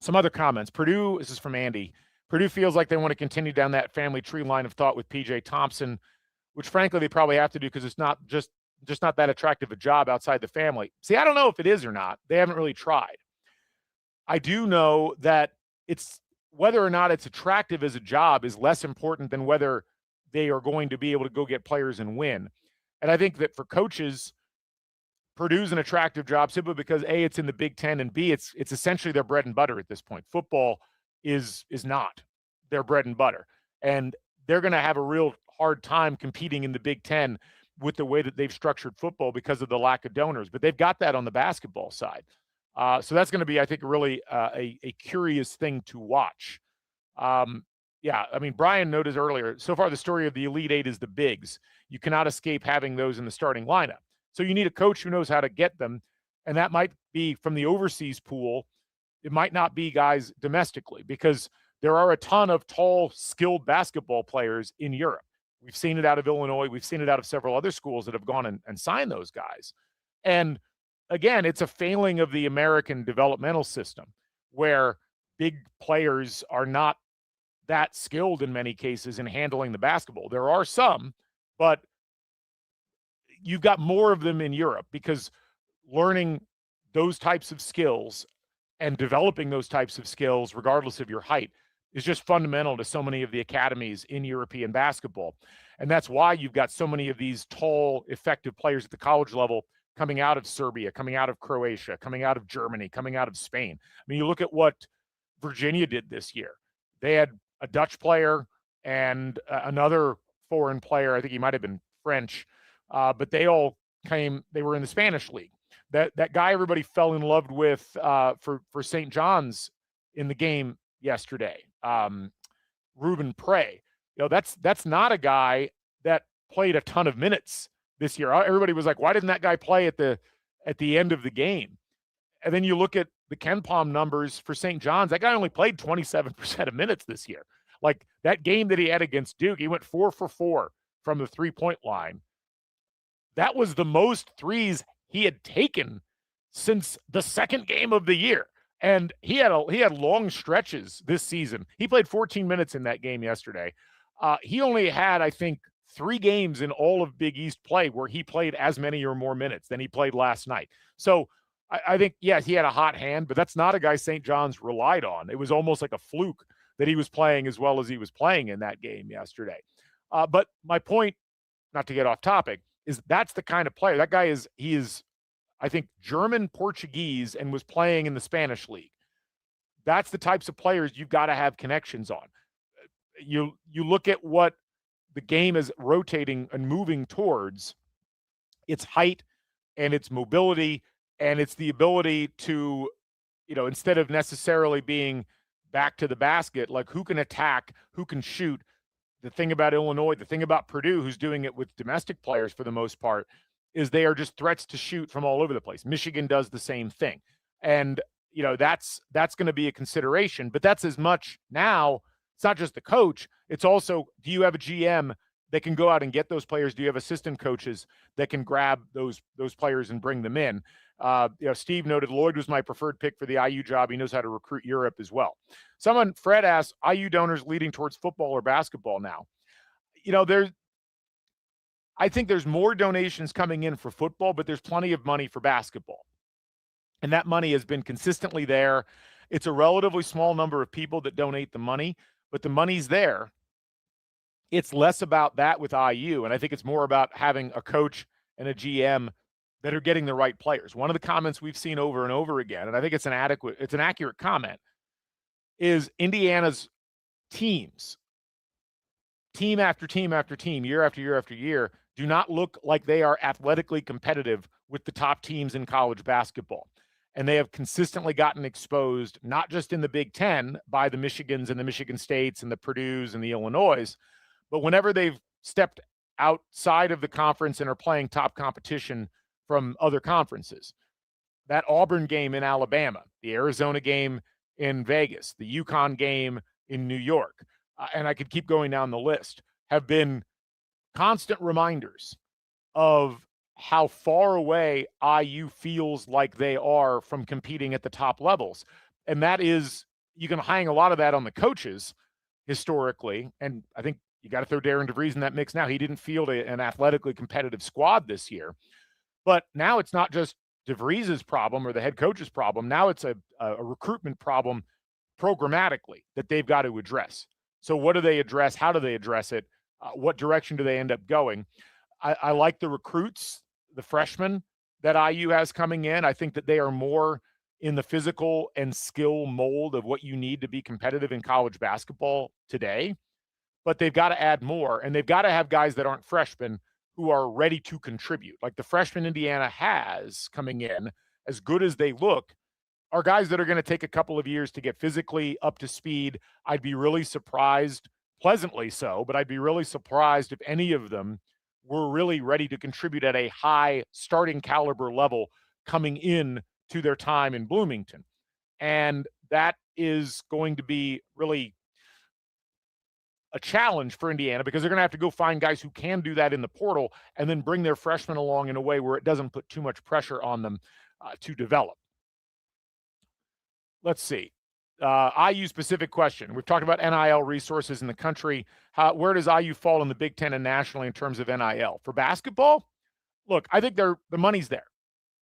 Some other comments. Purdue, this is from Andy. Purdue feels like they want to continue down that family tree line of thought with P.J. Thompson, which frankly they probably have to do because it's not just not that attractive a job outside the family. See, I don't know if it is or not. They haven't really tried. I do know that it's whether or not it's attractive as a job is less important than whether they are going to be able to go get players and win. And I think that for coaches, Purdue's an attractive job simply because A, it's in the Big Ten, and B, it's essentially their bread and butter at this point. Football is not their bread and butter. And they're going to have a real hard time competing in the Big Ten with the way that they've structured football because of the lack of donors. But they've got that on the basketball side. So that's going to be, I think, really a curious thing to watch. Yeah, I mean, Brian noted earlier, so far the story of the Elite Eight is the bigs. You cannot escape having those in the starting lineup. So you need a coach who knows how to get them, and that might be from the overseas pool. It might not be guys domestically, because there are a ton of tall, skilled basketball players in Europe. We've seen it out of Illinois. We've seen it out of several other schools that have gone and signed those guys. And again, it's a failing of the American developmental system where big players are not that skilled in many cases in handling the basketball. There are some, but you've got more of them in Europe because learning those types of skills and developing those types of skills, regardless of your height, is just fundamental to so many of the academies in European basketball. And that's why you've got so many of these tall, effective players at the college level coming out of Serbia, coming out of Croatia, coming out of Germany, coming out of Spain. I mean, you look at what Virginia did this year. They had a Dutch player and another foreign player. I think he might have been French, but they all they were in the Spanish league. That guy everybody fell in love with for St. John's in the game yesterday, Ruben Prey. That's not a guy that played a ton of minutes this year. Everybody was like, why didn't that guy play at the end of the game? And then you look at the KenPom numbers for St. John's. That guy only played 27% of minutes this year. Like that game that he had against Duke, he went 4 for 4 from the 3-point line. That was the most threes he had taken since the second game of the year. And he had long stretches this season. He played 14 minutes in that game yesterday. He only had, I think, 3 games in all of Big East play where he played as many or more minutes than he played last night. So I think, yes, he had a hot hand, but that's not a guy St. John's relied on. It was almost like a fluke that he was playing as well as he was playing in that game yesterday. But my point, not to get off topic, is that's the kind of player. That guy is, I think, German, Portuguese, and was playing in the Spanish league. That's the types of players you've got to have connections on. You look at what the game is rotating and moving towards. It's height and it's mobility and it's the ability to, instead of necessarily being back to the basket, like who can attack, who can shoot. The thing about Illinois, the thing about Purdue, who's doing it with domestic players for the most part, is they are just threats to shoot from all over the place. Michigan does the same thing. And, that's going to be a consideration. But that's as much now. It's not just the coach. It's also, do you have a GM that can go out and get those players? Do you have assistant coaches that can grab those players and bring them in? Steve noted Lloyd was my preferred pick for the IU job. He knows how to recruit Europe as well. Fred asked, IU donors leading towards football or basketball now? I think there's more donations coming in for football, but there's plenty of money for basketball. And that money has been consistently there. It's a relatively small number of people that donate the money, but the money's there. It's less about that with IU, and I think it's more about having a coach and a GM that are getting the right players. One of the comments we've seen over and over again, and I think it's an accurate comment, is Indiana's teams, team after team after team, year after year after year, do not look like they are athletically competitive with the top teams in college basketball. And they have consistently gotten exposed, not just in the Big Ten by the Michigans and the Michigan States and the Purdues and the Illinois, but whenever they've stepped outside of the conference and are playing top competition from other conferences. That Auburn game in Alabama, the Arizona game in Vegas, the UConn game in New York, and I could keep going down the list, have been constant reminders of how far away IU feels like they are from competing at the top levels. And that is, you can hang a lot of that on the coaches historically, and I think you got to throw Darren DeVries in that mix now. He didn't field an athletically competitive squad this year. But now it's not just DeVries' problem or the head coach's problem. Now it's a recruitment problem programmatically that they've got to address. So what do they address? How do they address it? What direction do they end up going? I like the recruits, the freshmen that IU has coming in. I think that they are more in the physical and skill mold of what you need to be competitive in college basketball today. But they've got to add more, and they've got to have guys that aren't freshmen who are ready to contribute. Like the freshman Indiana has coming in, as good as they look, are guys that are going to take a couple of years to get physically up to speed. I'd be really surprised, pleasantly so, but I'd be really surprised if any of them were really ready to contribute at a high starting caliber level coming in to their time in Bloomington. And that is going to be really a challenge for Indiana because they're going to have to go find guys who can do that in the portal and then bring their freshmen along in a way where it doesn't put too much pressure on them to develop. Let's see. IU specific question. We've talked about NIL resources in the country. Where does IU fall in the Big Ten and nationally in terms of NIL? For basketball, look, I think the money's there.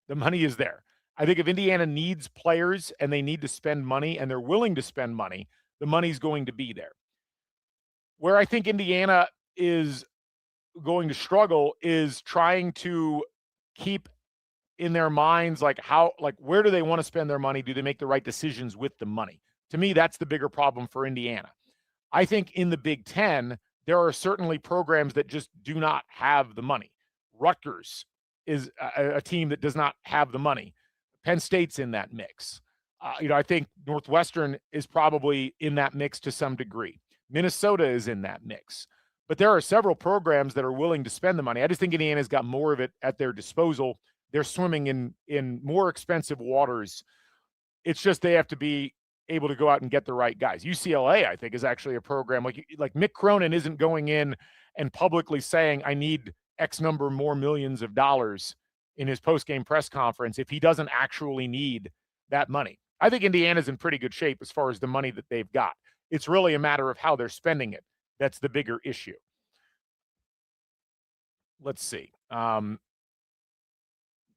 The money is there. I think if Indiana needs players and they need to spend money and they're willing to spend money, the money's going to be there. Where I think Indiana is going to struggle is trying to keep in their minds, where do they want to spend their money? Do they make the right decisions with the money? To me, that's the bigger problem for Indiana. I think in the Big Ten, there are certainly programs that just do not have the money. Rutgers is a team that does not have the money. Penn State's in that mix. I think Northwestern is probably in that mix to some degree. Minnesota is in that mix. But there are several programs that are willing to spend the money. I just think Indiana's got more of it at their disposal. They're swimming in more expensive waters. It's just they have to be able to go out and get the right guys. UCLA, I think, is actually a program like Mick Cronin isn't going in and publicly saying, I need X number more millions of dollars in his post-game press conference if he doesn't actually need that money. I think Indiana's in pretty good shape as far as the money that they've got. It's really a matter of how they're spending it. That's the bigger issue. Let's see.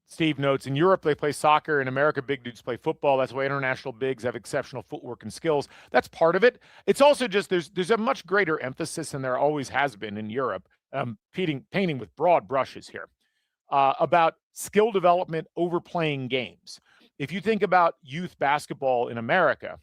Steve notes, in Europe, they play soccer. In America, big dudes play football. That's why international bigs have exceptional footwork and skills. That's part of it. It's also just there's a much greater emphasis, and there always has been in Europe, painting with broad brushes here, about skill development over playing games. If you think about youth basketball in America,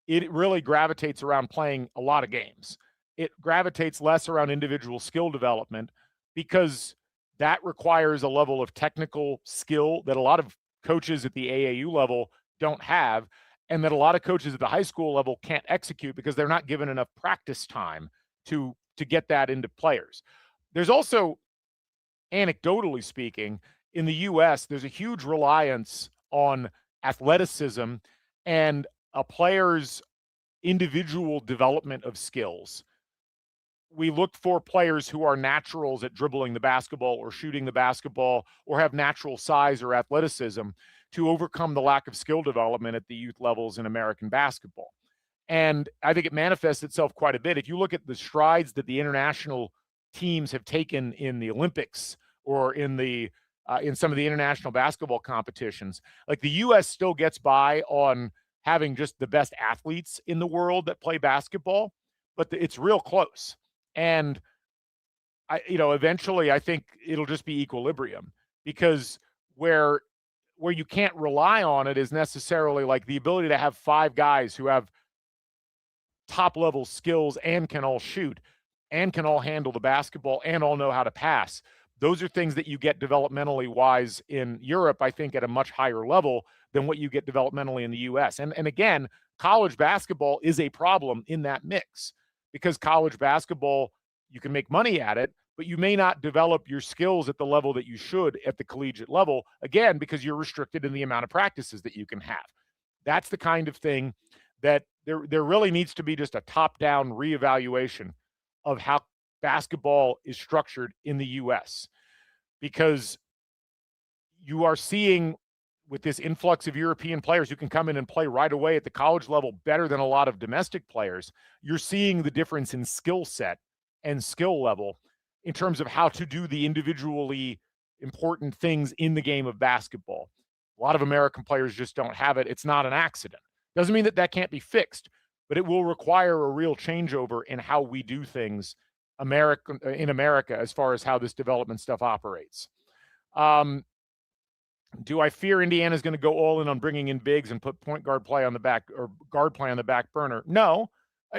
it really gravitates around playing a lot of games. It gravitates less around individual skill development because that requires a level of technical skill that a lot of coaches at the AAU level don't have, and that a lot of coaches at the high school level can't execute because they're not given enough practice time to get that into players. There's also, anecdotally speaking, in the U.S., there's a huge reliance on athleticism and a player's individual development of skills. We look for players who are naturals at dribbling the basketball or shooting the basketball or have natural size or athleticism to overcome the lack of skill development at the youth levels in American basketball. And I think it manifests itself quite a bit. If you look at the strides that the international teams have taken in the Olympics or in some of the international basketball competitions. Like the U.S. still gets by on having just the best athletes in the world that play basketball, but it's real close. And eventually I think it'll just be equilibrium, because where you can't rely on it is necessarily like the ability to have 5 guys who have top level skills and can all shoot and can all handle the basketball and all know how to pass. Those are things that you get developmentally wise in Europe, I think, at a much higher level than what you get developmentally in the US. And again, college basketball is a problem in that mix, because college basketball, you can make money at it, but you may not develop your skills at the level that you should at the collegiate level, again, because you're restricted in the amount of practices that you can have. That's the kind of thing that there really needs to be just a top-down reevaluation of how basketball is structured in the U.S., because you are seeing with this influx of European players who can come in and play right away at the college level better than a lot of domestic players, you're seeing the difference in skill set and skill level in terms of how to do the individually important things in the game of basketball. A lot of American players just don't have it. It's not an accident. Doesn't mean that can't be fixed, but it will require a real changeover in how we do things in America as far as how this development stuff operates. Do I fear Indiana's going to go all in on bringing in bigs and put point guard play on the back or guard play on the back burner? No.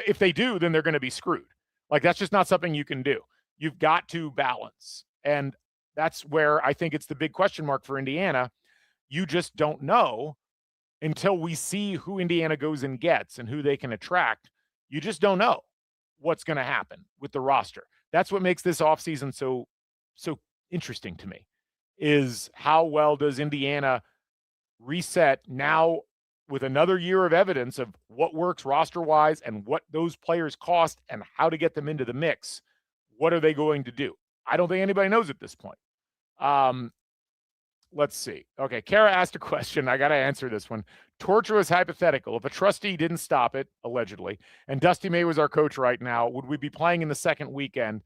If they do, then they're going to be screwed. Like, that's just not something you can do. You've got to balance. And that's where I think it's the big question mark for Indiana. You just don't know until we see who Indiana goes and gets and who they can attract. You just don't know what's going to happen with the roster. That's what makes this offseason so interesting to me, is how well does Indiana reset now with another year of evidence of what works roster-wise and what those players cost and how to get them into the mix. What are they going to do? I don't think anybody knows at this point. Let's see. Okay, Kara asked a question. I got to answer this one. Tortuous hypothetical. If a trustee didn't stop it, allegedly, and Dusty May was our coach right now, would we be playing in the second weekend?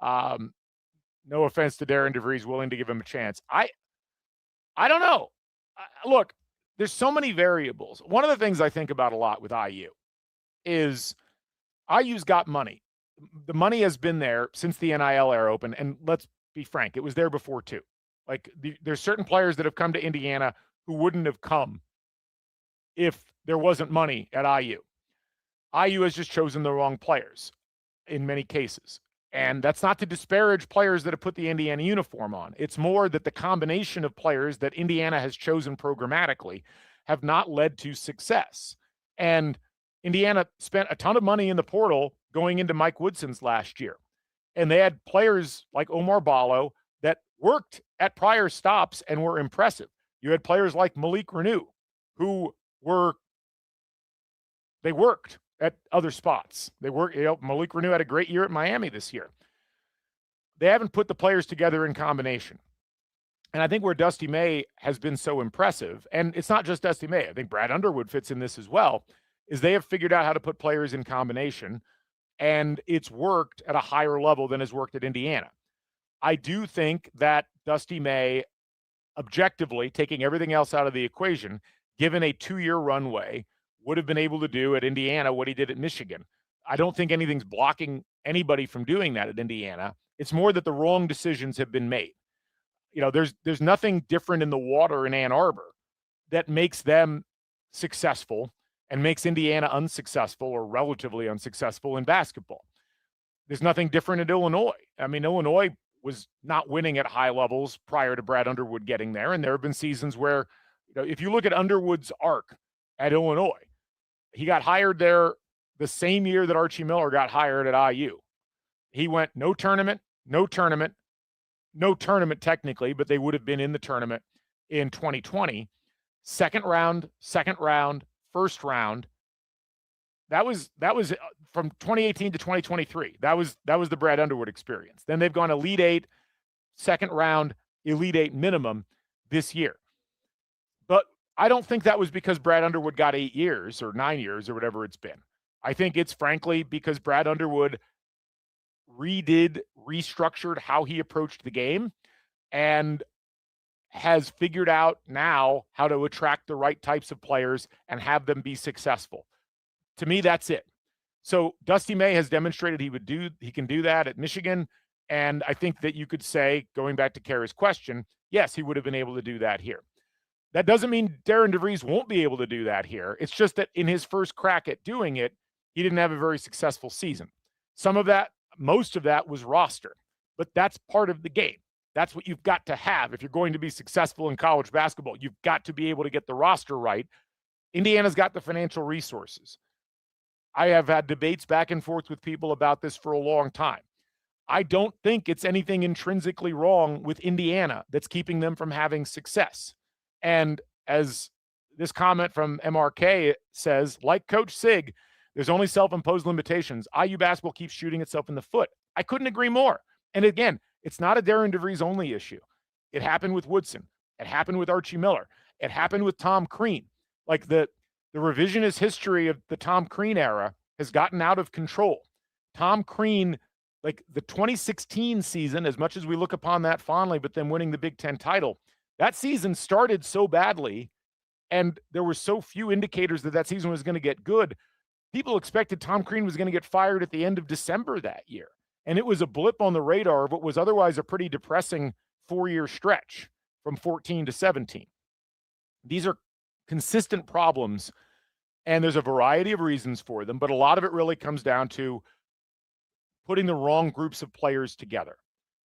No offense to Darren DeVries, willing to give him a chance. I don't know. Look, there's so many variables. One of the things I think about a lot with IU is IU's got money. The money has been there since the NIL era opened, and let's be frank, it was there before too. Like, there's certain players that have come to Indiana who wouldn't have come if there wasn't money at IU. IU has just chosen the wrong players in many cases. And that's not to disparage players that have put the Indiana uniform on. It's more that the combination of players that Indiana has chosen programmatically have not led to success. And Indiana spent a ton of money in the portal going into Mike Woodson's last year. And they had players like Omar Ballo that worked at prior stops and were impressive. You had players like Malik Renew, who they worked at other spots. Malik Renew had a great year at Miami this year. They haven't put the players together in combination. And I think where Dusty May has been so impressive, and it's not just Dusty May, I think Brad Underwood fits in this as well, is they have figured out how to put players in combination, and it's worked at a higher level than has worked at Indiana. I do think that Dusty May, objectively, taking everything else out of the equation, given a 2-year runway, would have been able to do at Indiana what he did at Michigan. I don't think anything's blocking anybody from doing that at Indiana. It's more that the wrong decisions have been made. There's nothing different in the water in Ann Arbor that makes them successful and makes Indiana unsuccessful or relatively unsuccessful in basketball. There's nothing different at Illinois. I mean, Illinois was not winning at high levels prior to Brad Underwood getting there. And there have been seasons where, if you look at Underwood's arc at Illinois, he got hired there the same year that Archie Miller got hired at IU. He went no tournament technically, but they would have been in the tournament in 2020. Second round, first round. That was from 2018 to 2023. That was the Brad Underwood experience. Then they've gone Elite Eight, second round, Elite Eight minimum this year. But I don't think that was because Brad Underwood got 8 years or 9 years or whatever it's been. I think it's frankly because Brad Underwood restructured how he approached the game, and has figured out now how to attract the right types of players and have them be successful. To me, that's it. So Dusty May has demonstrated he can do that at Michigan. And I think that you could say, going back to Kara's question, yes, he would have been able to do that here. That doesn't mean Darren DeVries won't be able to do that here. It's just that in his first crack at doing it, he didn't have a very successful season. Most of that was roster, but that's part of the game. That's what you've got to have. If you're going to be successful in college basketball, you've got to be able to get the roster right. Indiana's got the financial resources. I have had debates back and forth with people about this for a long time. I don't think it's anything intrinsically wrong with Indiana that's keeping them from having success. And as this comment from MRK says, like Coach Sig, there's only self-imposed limitations. IU basketball keeps shooting itself in the foot. I couldn't agree more. And again, it's not a Darren DeVries only issue. It happened with Woodson. It happened with Archie Miller. It happened with Tom Crean. Like the revisionist history of the Tom Crean era has gotten out of control. Tom Crean, like the 2016 season, as much as we look upon that fondly, but then winning the Big Ten title, that season started so badly, and there were so few indicators that season was going to get good. People expected Tom Crean was going to get fired at the end of December that year. And it was a blip on the radar of what was otherwise a pretty depressing 4-year stretch from 14 to 17. These are consistent problems, and there's a variety of reasons for them, but a lot of it really comes down to putting the wrong groups of players together.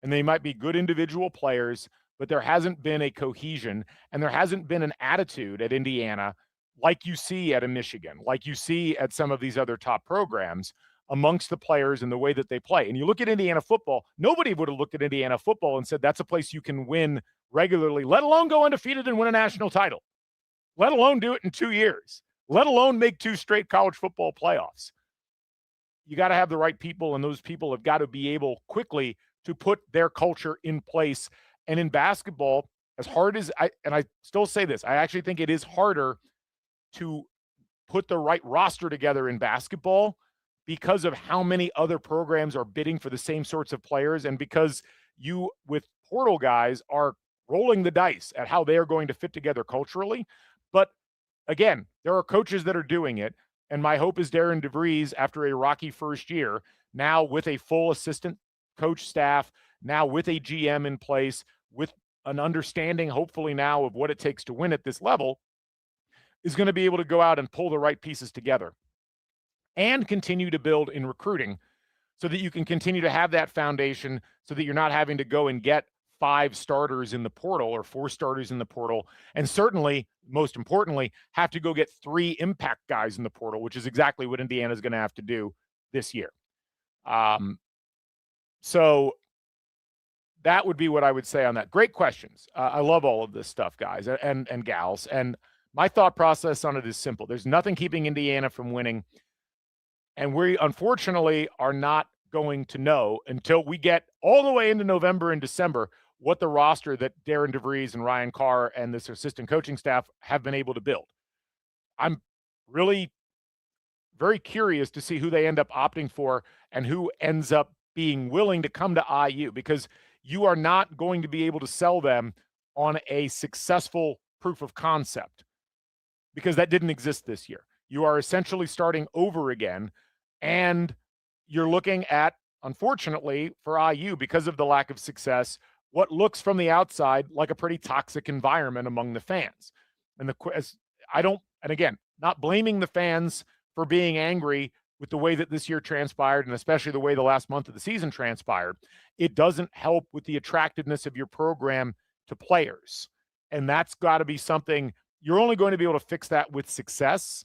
And they might be good individual players, but there hasn't been a cohesion, and there hasn't been an attitude at Indiana like you see at a Michigan, like you see at some of these other top programs, amongst the players and the way that they play. And you look at Indiana football, nobody would have looked at Indiana football and said, that's a place you can win regularly, let alone go undefeated and win a national title, let alone do it in 2 years, let alone make 2 straight college football playoffs. You got to have the right people, and those people have got to be able quickly to put their culture in place. And in basketball, as hard as I still say this, I actually think it is harder to put the right roster together in basketball because of how many other programs are bidding for the same sorts of players, and because you, with portal guys, are rolling the dice at how they are going to fit together culturally. But again, there are coaches that are doing it, and my hope is Darren DeVries, after a rocky first year, now with a full assistant coach staff, now with a GM in place, with an understanding, hopefully now, of what it takes to win at this level, is going to be able to go out and pull the right pieces together and continue to build in recruiting so that you can continue to have that foundation, so that you're not having to go and get 5 starters in the portal or 4 starters in the portal. And certainly, most importantly, have to go get 3 impact guys in the portal, which is exactly what Indiana is going to have to do this year. So that would be what I would say on that. Great questions. I love all of this stuff, guys and gals. And my thought process on it is simple. There's nothing keeping Indiana from winning. And we, unfortunately, are not going to know until we get all the way into November and December what the roster that Darren DeVries and Ryan Carr and this assistant coaching staff have been able to build. I'm really very curious to see who they end up opting for and who ends up being willing to come to IU, because you are not going to be able to sell them on a successful proof of concept, because that didn't exist this year. You are essentially starting over again, and you're looking at, unfortunately for IU, because of the lack of success, what looks from the outside like a pretty toxic environment among the fans. And again, not blaming the fans for being angry with the way that this year transpired, and especially the way the last month of the season transpired. It doesn't help with the attractiveness of your program to players. And that's got to be something you're only going to be able to fix that with success.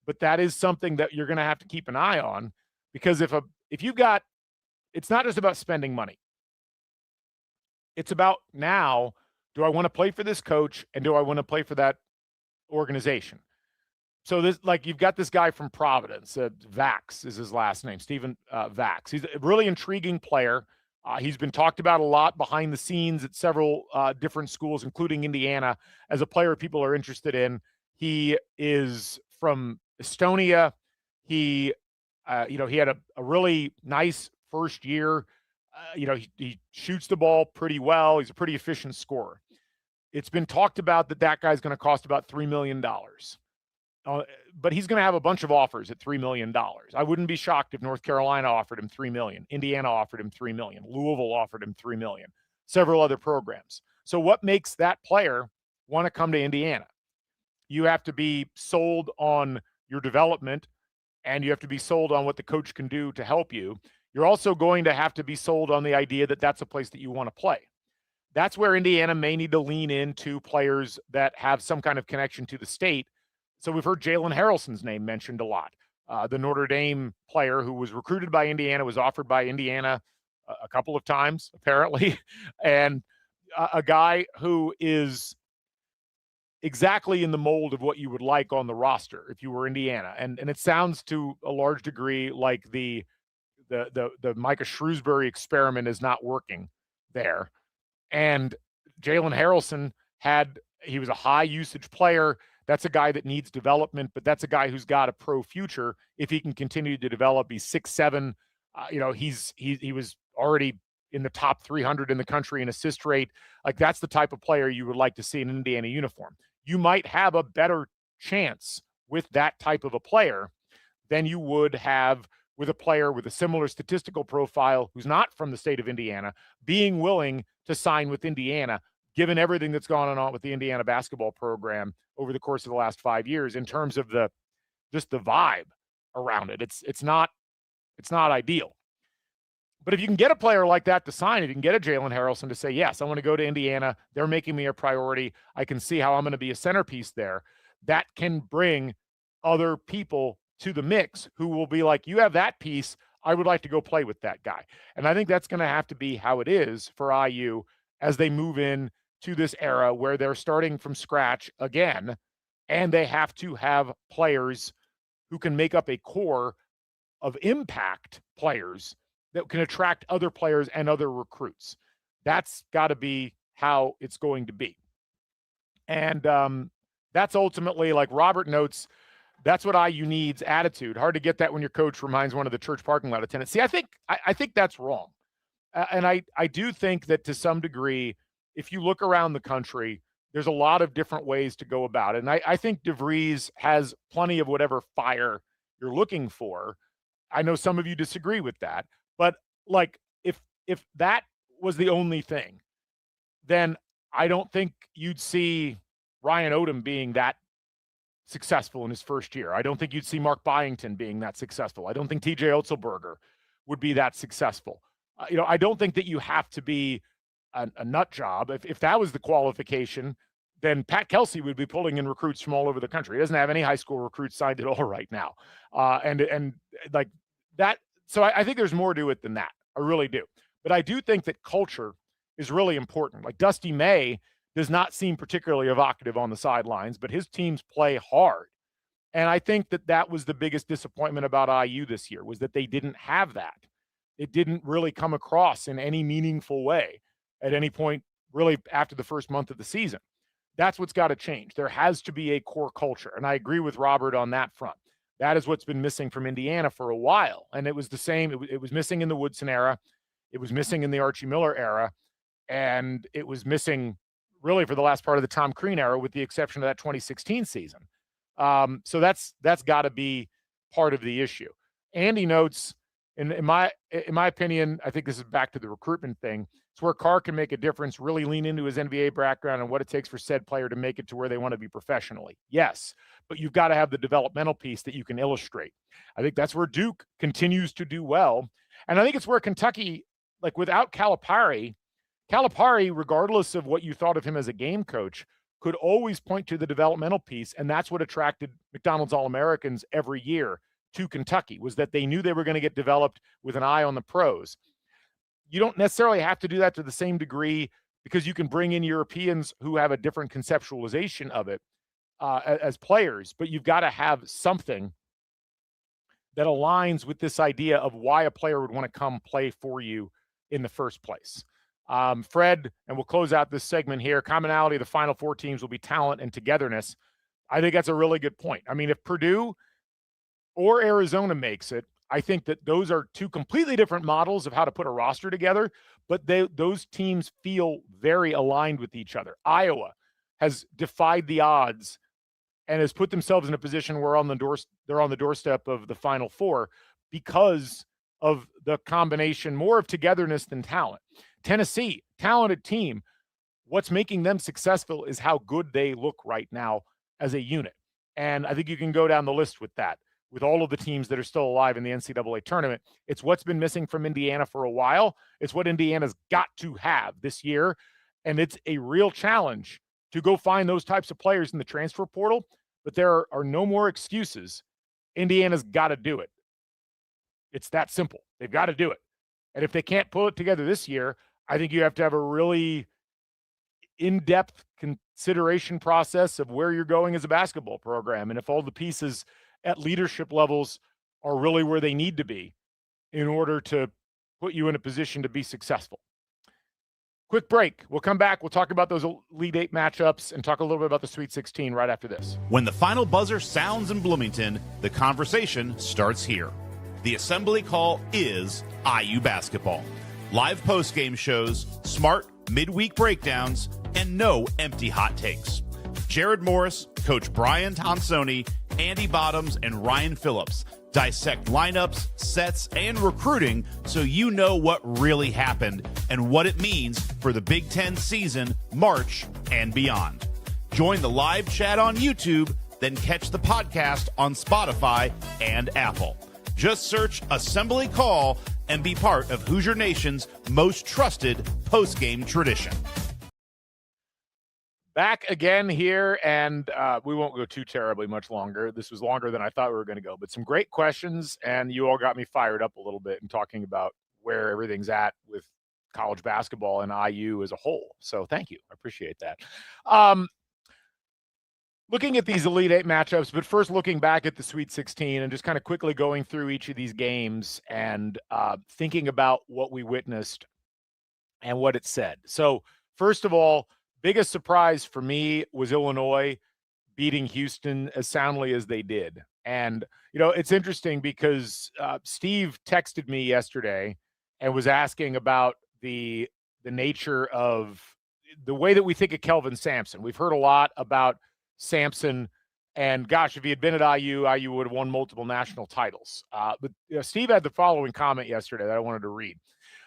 But that is something that you're going to have to keep an eye on, because if you've got, it's not just about spending money. It's about, now, do I want to play for this coach, and do I want to play for that organization? So this, like, you've got this guy from Providence, Vax is his last name, Stephen Vax. He's a really intriguing player. He's been talked about a lot behind the scenes at several different schools, including Indiana, as a player people are interested in. He is from Estonia. He had a really nice first year. He shoots the ball pretty well. He's a pretty efficient scorer. It's been talked about that guy's going to cost about $3 million. But he's going to have a bunch of offers at $3 million. I wouldn't be shocked if North Carolina offered him $3 million. Indiana offered him $3 million. Louisville offered him $3 million. Several other programs. So what makes that player want to come to Indiana? You have to be sold on your development, and you have to be sold on what the coach can do to help you. You're also going to have to be sold on the idea that that's a place that you want to play. That's where Indiana may need to lean into players that have some kind of connection to the state. So we've heard Jalen Harrelson's name mentioned a lot. The Notre Dame player who was recruited by Indiana, was offered by Indiana a couple of times, apparently, and a guy who is exactly in the mold of what you would like on the roster if you were Indiana. And it sounds to a large degree like the Micah Shrewsbury experiment is not working there. And Jalen Harrelson he was a high usage player. That's a guy that needs development, but that's a guy who's got a pro future if he can continue to develop. He's 6'7". He was already in the top 300 in the country in assist rate. Like, that's the type of player you would like to see in an Indiana uniform. You might have a better chance with that type of a player than you would have with a player with a similar statistical profile who's not from the state of Indiana, being willing to sign with Indiana, given everything that's gone on with the Indiana basketball program over the course of the last 5 years in terms of the vibe around it. It's not ideal. But if you can get a player like that to sign, if you can get a Jalen Harrelson to say, yes, I want to go to Indiana, they're making me a priority, I can see how I'm going to be a centerpiece there, that can bring other people to the mix who will be like, you have that piece, I would like to go play with that guy. And I think that's going to have to be how it is for IU as they move in to this era where they're starting from scratch again, and they have to have players who can make up a core of impact players that can attract other players and other recruits. That's got to be how it's going to be. And that's ultimately, like Robert notes, that's what IU needs, attitude. Hard to get that when your coach reminds one of the church parking lot attendants. See, I think that's wrong. And I do think that to some degree, if you look around the country, there's a lot of different ways to go about it. And I think DeVries has plenty of whatever fire you're looking for. I know some of you disagree with that, but like if that was the only thing, then I don't think you'd see Ryan Odom being that successful in his first year. I don't think you'd see Mark Byington being that successful. I don't think TJ Otzelberger would be that successful. I don't think that you have to be a nut job. If that was the qualification, then Pat Kelsey would be pulling in recruits from all over the country. He doesn't have any high school recruits signed at all right now. And like that. So I think there's more to it than that. I really do. But I do think that culture is really important. Like Dusty May does not seem particularly evocative on the sidelines, but his teams play hard. And I think that was the biggest disappointment about IU this year, was that they didn't have that. It didn't really come across in any meaningful way at any point, really, after the first month of the season. That's what's got to change. There has to be a core culture. And I agree with Robert on that front. That is what's been missing from Indiana for a while. And it was the same. It was missing in the Woodson era. It was missing in the Archie Miller era. And it was missing really for the last part of the Tom Crean era, with the exception of that 2016 season. So that's got to be part of the issue. Andy notes, in my opinion, I think this is back to the recruitment thing. It's where Carr can make a difference, really lean into his NBA background and what it takes for said player to make it to where they want to be professionally. Yes, but you've got to have the developmental piece that you can illustrate. I think that's where Duke continues to do well. And I think it's where Kentucky, like without Calipari, regardless of what you thought of him as a game coach, could always point to the developmental piece. And that's what attracted McDonald's All-Americans every year to Kentucky, was that they knew they were going to get developed with an eye on the pros. You don't necessarily have to do that to the same degree, because you can bring in Europeans who have a different conceptualization of it as players, but you've got to have something that aligns with this idea of why a player would want to come play for you in the first place. Fred, and we'll close out this segment here, commonality of the Final Four teams will be talent and togetherness. I think that's a really good point. I mean, if Purdue or Arizona makes it, I think that those are two completely different models of how to put a roster together, but those teams feel very aligned with each other. Iowa has defied the odds and has put themselves in a position where they're on the doorstep of the Final Four because of the combination more of togetherness than talent. Tennessee, talented team. What's making them successful is how good they look right now as a unit. And I think you can go down the list with that, with all of the teams that are still alive in the NCAA tournament. It's what's been missing from Indiana for a while. It's what Indiana's got to have this year. And it's a real challenge to go find those types of players in the transfer portal. But there are no more excuses. Indiana's got to do it. It's that simple. They've got to do it. And if they can't pull it together this year, I think you have to have a really in-depth consideration process of where you're going as a basketball program, and if all the pieces at leadership levels are really where they need to be in order to put you in a position to be successful. Quick break. We'll come back. We'll talk about those Elite Eight matchups and talk a little bit about the Sweet 16 right after this. When the final buzzer sounds in Bloomington, the conversation starts here. The assembly call is IU basketball. Live post-game shows, smart midweek breakdowns, and no empty hot takes. Jared Morris, Coach Brian Tonsoni, Andy Bottoms, and Ryan Phillips dissect lineups, sets, and recruiting so you know what really happened and what it means for the Big Ten season, March, and beyond. Join the live chat on YouTube, then catch the podcast on Spotify and Apple. Just search Assembly Call and be part of Hoosier Nation's most trusted post-game tradition. Back again here, and we won't go too terribly much longer. This was longer than I thought we were going to go, but some great questions, and you all got me fired up a little bit in talking about where everything's at with college basketball and IU as a whole. So thank you. I appreciate that. Looking at these Elite Eight matchups, but first looking back at the Sweet 16 and just kind of quickly going through each of these games and thinking about what we witnessed and what it said. So first of all, biggest surprise for me was Illinois beating Houston as soundly as they did. And, you know, it's interesting because Steve texted me yesterday and was asking about the nature of the way that we think of Kelvin Sampson. We've heard a lot about Sampson, and gosh, if he had been at IU would have won multiple national titles. But you know, Steve had the following comment yesterday that I wanted to read.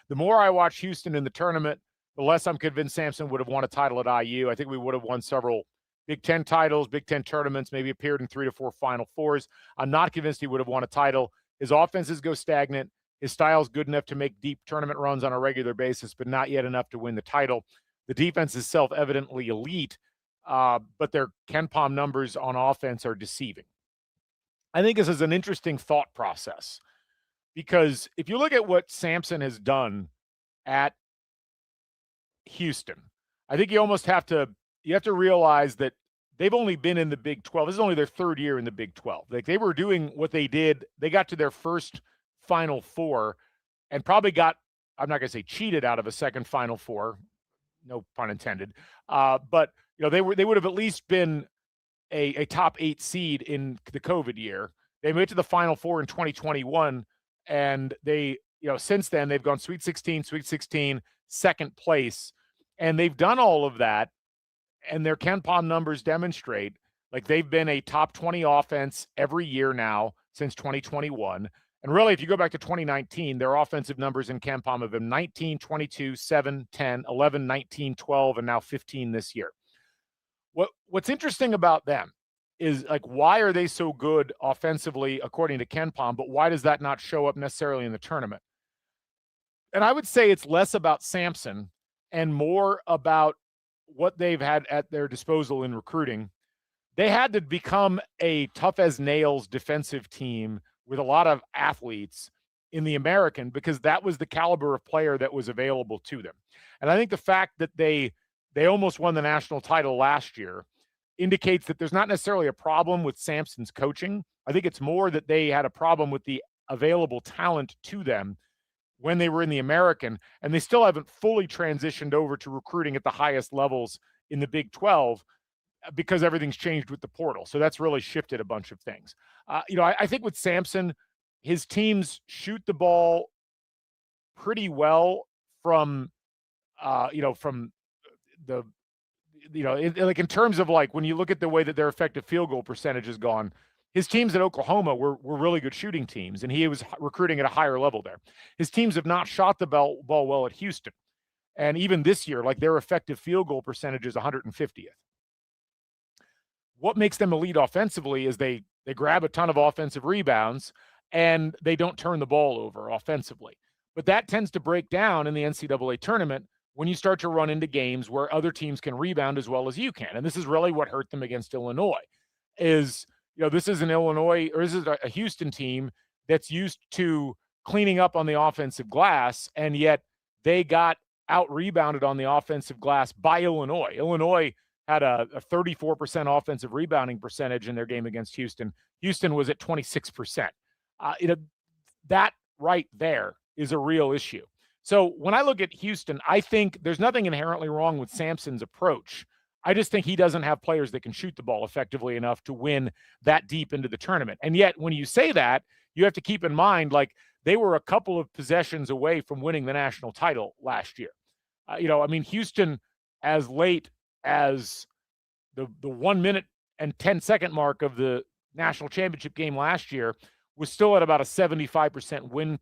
The more I watch Houston in the tournament, the less I'm convinced Sampson would have won a title at IU. I think we would have won several Big Ten titles, Big Ten tournaments, maybe appeared in 3 to 4 Final Fours. I'm not convinced he would have won a title. His offenses go stagnant. His style is good enough to make deep tournament runs on a regular basis, but not yet enough to win the title. The defense is self-evidently elite, but their KenPom numbers on offense are deceiving. I think this is an interesting thought process because if you look at what Sampson has done at Houston, I think you almost have to realize that they've only been in the Big 12. This is only their third year in the Big 12. Like they were doing what they did. They got to their first Final Four and probably got, I'm not going to say cheated out of a second Final Four, no pun intended. But you know, they would have at least been a top 8 seed in the COVID year. They made it to the Final Four in 2021, and they, you know, since then they've gone Sweet 16, second place, and they've done all of that. And their KenPom numbers demonstrate like they've been a top 20 offense every year now since 2021. And really, if you go back to 2019, their offensive numbers in KenPom have been 19, 22, 7, 10, 11, 19, 12, and now 15 this year. What's interesting about them is like, why are they so good offensively according to KenPom, but why does that not show up necessarily in the tournament? And I would say it's less about Sampson and more about what they've had at their disposal in recruiting. They had to become a tough as nails defensive team with a lot of athletes in the American because that was the caliber of player that was available to them. And I think the fact that they almost won the national title last year indicates that there's not necessarily a problem with Sampson's coaching. I think it's more that they had a problem with the available talent to them when they were in the American, and they still haven't fully transitioned over to recruiting at the highest levels in the Big 12 because everything's changed with the portal. So that's really shifted a bunch of things. You know, I think with Sampson, his teams shoot the ball pretty well from, from the, like in terms of like when you look at the way that their effective field goal percentage has gone, his teams at Oklahoma were really good shooting teams, and he was recruiting at a higher level there. His teams have not shot the ball well at Houston. And even this year, like their effective field goal percentage is 150th. What makes them elite offensively is they grab a ton of offensive rebounds and they don't turn the ball over offensively. But that tends to break down in the NCAA tournament when you start to run into games where other teams can rebound as well as you can. And this is really what hurt them against Illinois is, this is an Illinois, or this is a Houston team that's used to cleaning up on the offensive glass, and yet they got out-rebounded on the offensive glass by Illinois. Illinois had a 34% offensive rebounding percentage in their game against Houston. Houston was at 26%. That right there is a real issue. So when I look at Houston, I think there's nothing inherently wrong with Sampson's approach. I just think he doesn't have players that can shoot the ball effectively enough to win that deep into the tournament. And yet, when you say that, you have to keep in mind, like, they were a couple of possessions away from winning the national title last year. Houston, as late as the 1 minute and 10-second mark of the national championship game last year, was still at about a 75% win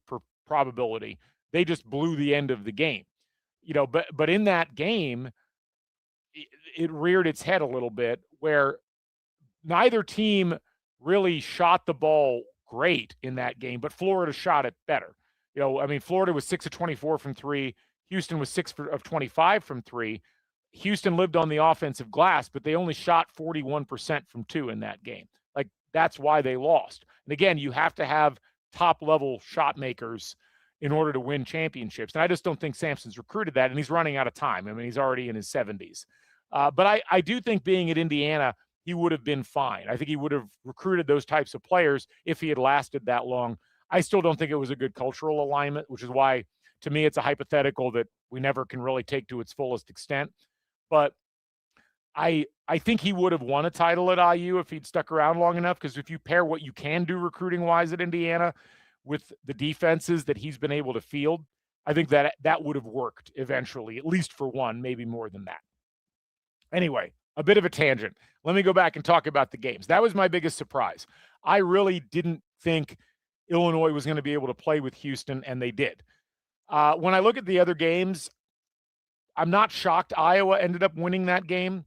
probability. They just blew the end of the game, but in that game, it reared its head a little bit where neither team really shot the ball great in that game, but Florida shot it better. Florida was 6 of 24 from three. Houston was 6 of 25 from three. Houston lived on the offensive glass, but they only shot 41% from two in that game. Like, that's why they lost. And again, you have to have top-level shot makers in order to win championships. And I just don't think Sampson's recruited that, and he's running out of time. He's already in his 70s. But I do think being at Indiana, he would have been fine. I think he would have recruited those types of players if he had lasted that long. I still don't think it was a good cultural alignment, which is why, to me, it's a hypothetical that we never can really take to its fullest extent. But I think he would have won a title at IU if he'd stuck around long enough, because if you pair what you can do recruiting-wise at Indiana with the defenses that he's been able to field, I think that would have worked eventually, at least for one, maybe more than that. Anyway, a bit of a tangent. Let me go back and talk about the games. That was my biggest surprise. I really didn't think Illinois was going to be able to play with Houston, and they did. When I look at the other games, I'm not shocked Iowa ended up winning that game.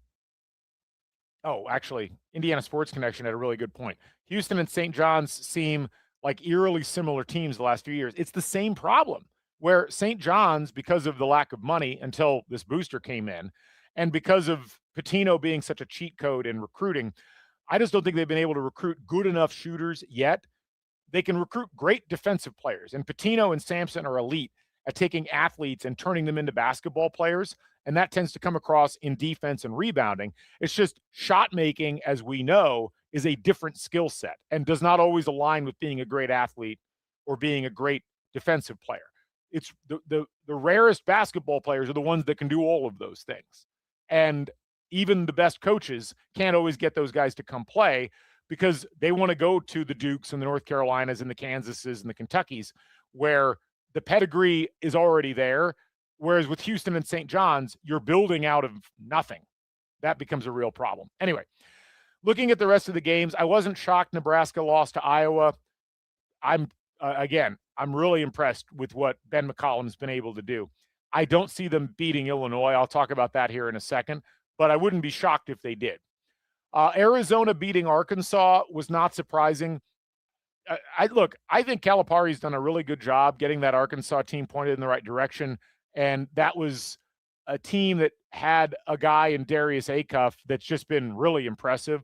Oh, actually, Indiana Sports Connection had a really good point. Houston and St. John's seem like eerily similar teams the last few years. It's the same problem where St. John's, because of the lack of money until this booster came in, and because of Pitino being such a cheat code in recruiting, I just don't think they've been able to recruit good enough shooters yet. They can recruit great defensive players, and Pitino and Sampson are elite at taking athletes and turning them into basketball players, and that tends to come across in defense and rebounding. It's just shot making, as we know, is a different skill set and does not always align with being a great athlete or being a great defensive player. It's the rarest basketball players are the ones that can do all of those things. And even the best coaches can't always get those guys to come play because they want to go to the Dukes and the North Carolinas and the Kansases and the Kentuckys where the pedigree is already there. Whereas with Houston and St. John's, you're building out of nothing. That becomes a real problem. Anyway, looking at the rest of the games, I wasn't shocked Nebraska lost to Iowa. I'm really impressed with what Ben McCollum's been able to do. I don't see them beating Illinois. I'll talk about that here in a second, but I wouldn't be shocked if they did. Arizona beating Arkansas was not surprising. I think Calipari's done a really good job getting that Arkansas team pointed in the right direction, and that was a team that had a guy in Darius Acuff that's just been really impressive.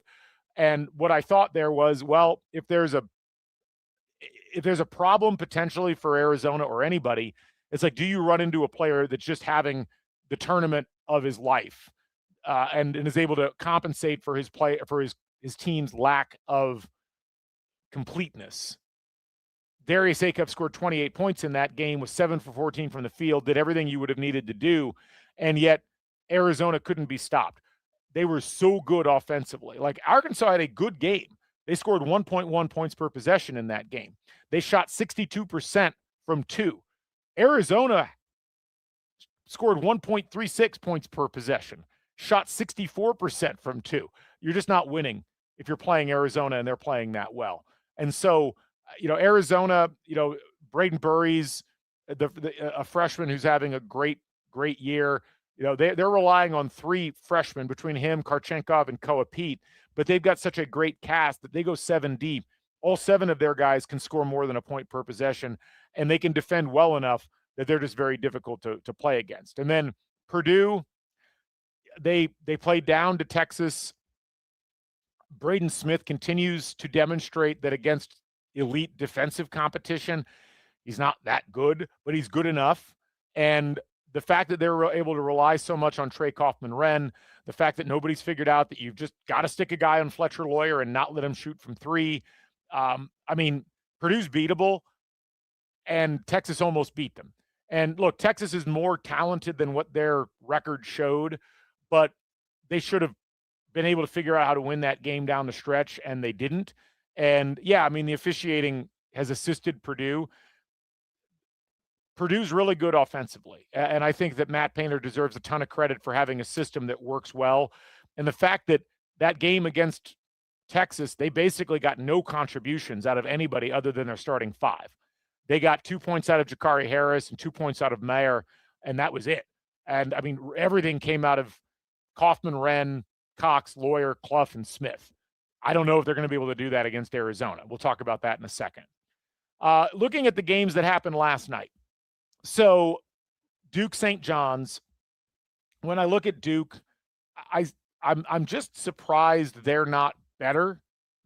And what I thought there was, well, if there's a problem potentially for Arizona or anybody, it's like, do you run into a player that's just having the tournament of his life and is able to compensate for his play, for his team's lack of completeness? Darius Acuff scored 28 points in that game, was 7 for 14 from the field, did everything you would have needed to do, and yet Arizona couldn't be stopped. They were so good offensively. Like, Arkansas had a good game, They scored 1.1 points per possession in that game. They shot 62% from 2. Arizona scored 1.36 points per possession, shot 64% from 2. You're just not winning if you're playing Arizona and they're playing that well. And so, Arizona, Braden Burries, a freshman who's having a great year. They're relying on 3 freshmen between him, Karchenkov, and Koa Pete, but they've got such a great cast that they go 7 deep. All 7 of their guys can score more than a point per possession, and they can defend well enough that they're just very difficult to play against. And then Purdue, they played down to Texas. Braden Smith continues to demonstrate that against elite defensive competition, he's not that good, but he's good enough. And the fact that they're able to rely so much on Trey Kaufman-Renn, the fact that nobody's figured out that you've just got to stick a guy on Fletcher Lawyer and not let him shoot from 3. Purdue's beatable, and Texas almost beat them. And look, Texas is more talented than what their record showed, but they should have been able to figure out how to win that game down the stretch, and they didn't. And the officiating has assisted Purdue. Purdue's really good offensively, and I think that Matt Painter deserves a ton of credit for having a system that works well. And the fact that game against Texas, they basically got no contributions out of anybody other than their starting 5. They got 2 points out of Jakari Harris and 2 points out of Mayer, and that was it. And, everything came out of Kaufman-Renn, Cox, Lawyer, Clough, and Smith. I don't know if they're going to be able to do that against Arizona. We'll talk about that in a second. Looking at the games that happened last night. So, Duke St. John's, when I look at Duke, I'm just surprised they're not better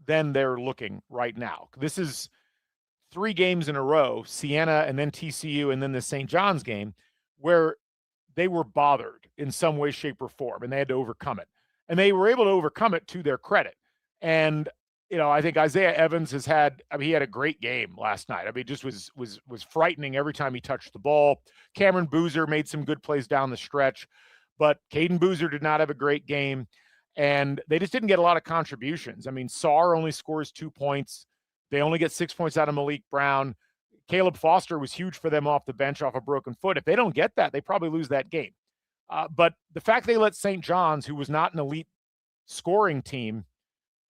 than they're looking right now. This is 3 games in a row, Siena and then TCU and then the St. John's game, where they were bothered in some way, shape, or form, and they had to overcome it. And they were able to overcome it to their credit. And, I think Isaiah Evans he had a great game last night. Just was frightening every time he touched the ball. Cameron Boozer made some good plays down the stretch, but Caden Boozer did not have a great game, and they just didn't get a lot of contributions. Sarr only scores 2 points. They only get 6 points out of Malik Brown. Caleb Foster was huge for them off the bench off a broken foot. If they don't get that, they probably lose that game. But the fact they let St. John's, who was not an elite scoring team,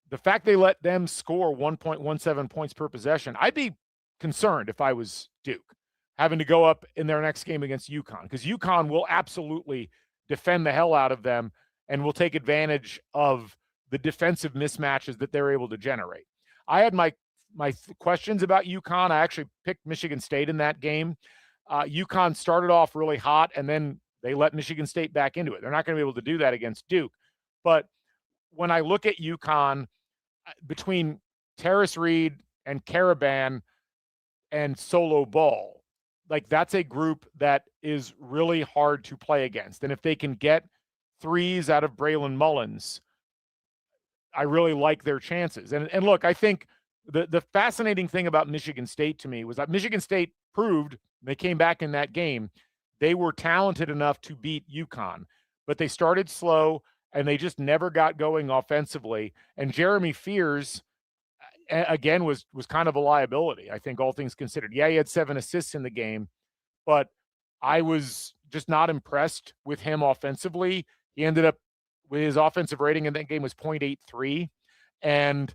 the fact they let them score 1.17 points per possession, I'd be concerned if I was Duke, having to go up in their next game against UConn, because UConn will absolutely defend the hell out of them and will take advantage of the defensive mismatches that they're able to generate. I had my questions about UConn. I actually picked Michigan State in that game. UConn started off really hot, and then they let Michigan State back into it. They're not going to be able to do that against Duke. But when I look at UConn, between Terrace Reed and Caravan and Solo Ball, that's a group that is really hard to play against. And if they can get 3s out of Braylon Mullins, I really like their chances. And look, I think the fascinating thing about Michigan State to me was that Michigan State proved, they came back in that game, they were talented enough to beat UConn, but they started slow and they just never got going offensively. And Jeremy Fears, again, was kind of a liability, I think, all things considered. Yeah, he had 7 assists in the game, but I was just not impressed with him offensively. He ended up with his offensive rating in that game was 0.83, and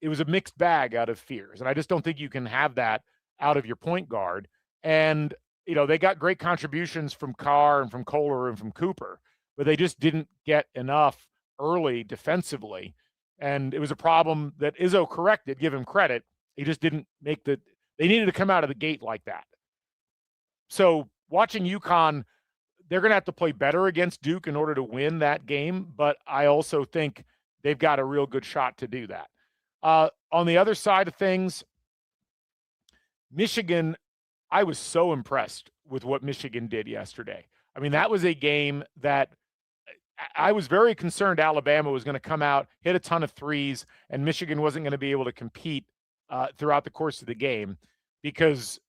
it was a mixed bag out of Fears. And I just don't think you can have that out of your point guard. And, they got great contributions from Carr and from Kohler and from Cooper, but they just didn't get enough early defensively. And it was a problem that Izzo corrected, give him credit. He just didn't make they needed to come out of the gate like that. So watching UConn, they're going to have to play better against Duke in order to win that game, but I also think they've got a real good shot to do that. On the other side of things, Michigan, I was so impressed with what Michigan did yesterday. That was a game that I was very concerned Alabama was going to come out, hit a ton of 3s, and Michigan wasn't going to be able to compete throughout the course of the game, because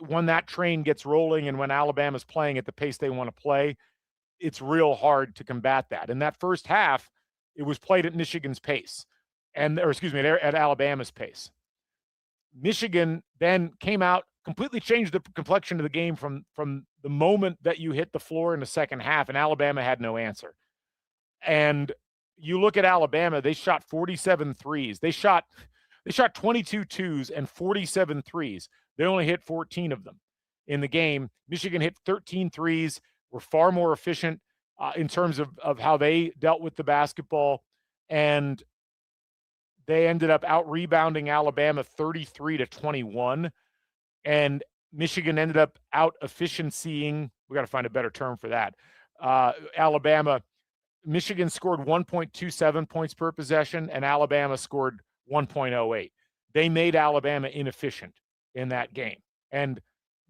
when that train gets rolling and when Alabama's playing at the pace they want to play, it's real hard to combat that. In that first half, it was played at Michigan's pace. at Alabama's pace. Michigan then came out, completely changed the complexion of the game from the moment that you hit the floor in the second half, and Alabama had no answer. And you look at Alabama, they shot 47 threes. They shot 22 twos and 47 threes. They only hit 14 of them in the game. Michigan hit 13 threes, were far more efficient in terms of how they dealt with the basketball. And they ended up out-rebounding Alabama 33-21. And Michigan ended up out-efficiencying. We got to find a better term for that. Michigan scored 1.27 points per possession, and Alabama scored 1.08. They made Alabama inefficient in that game. And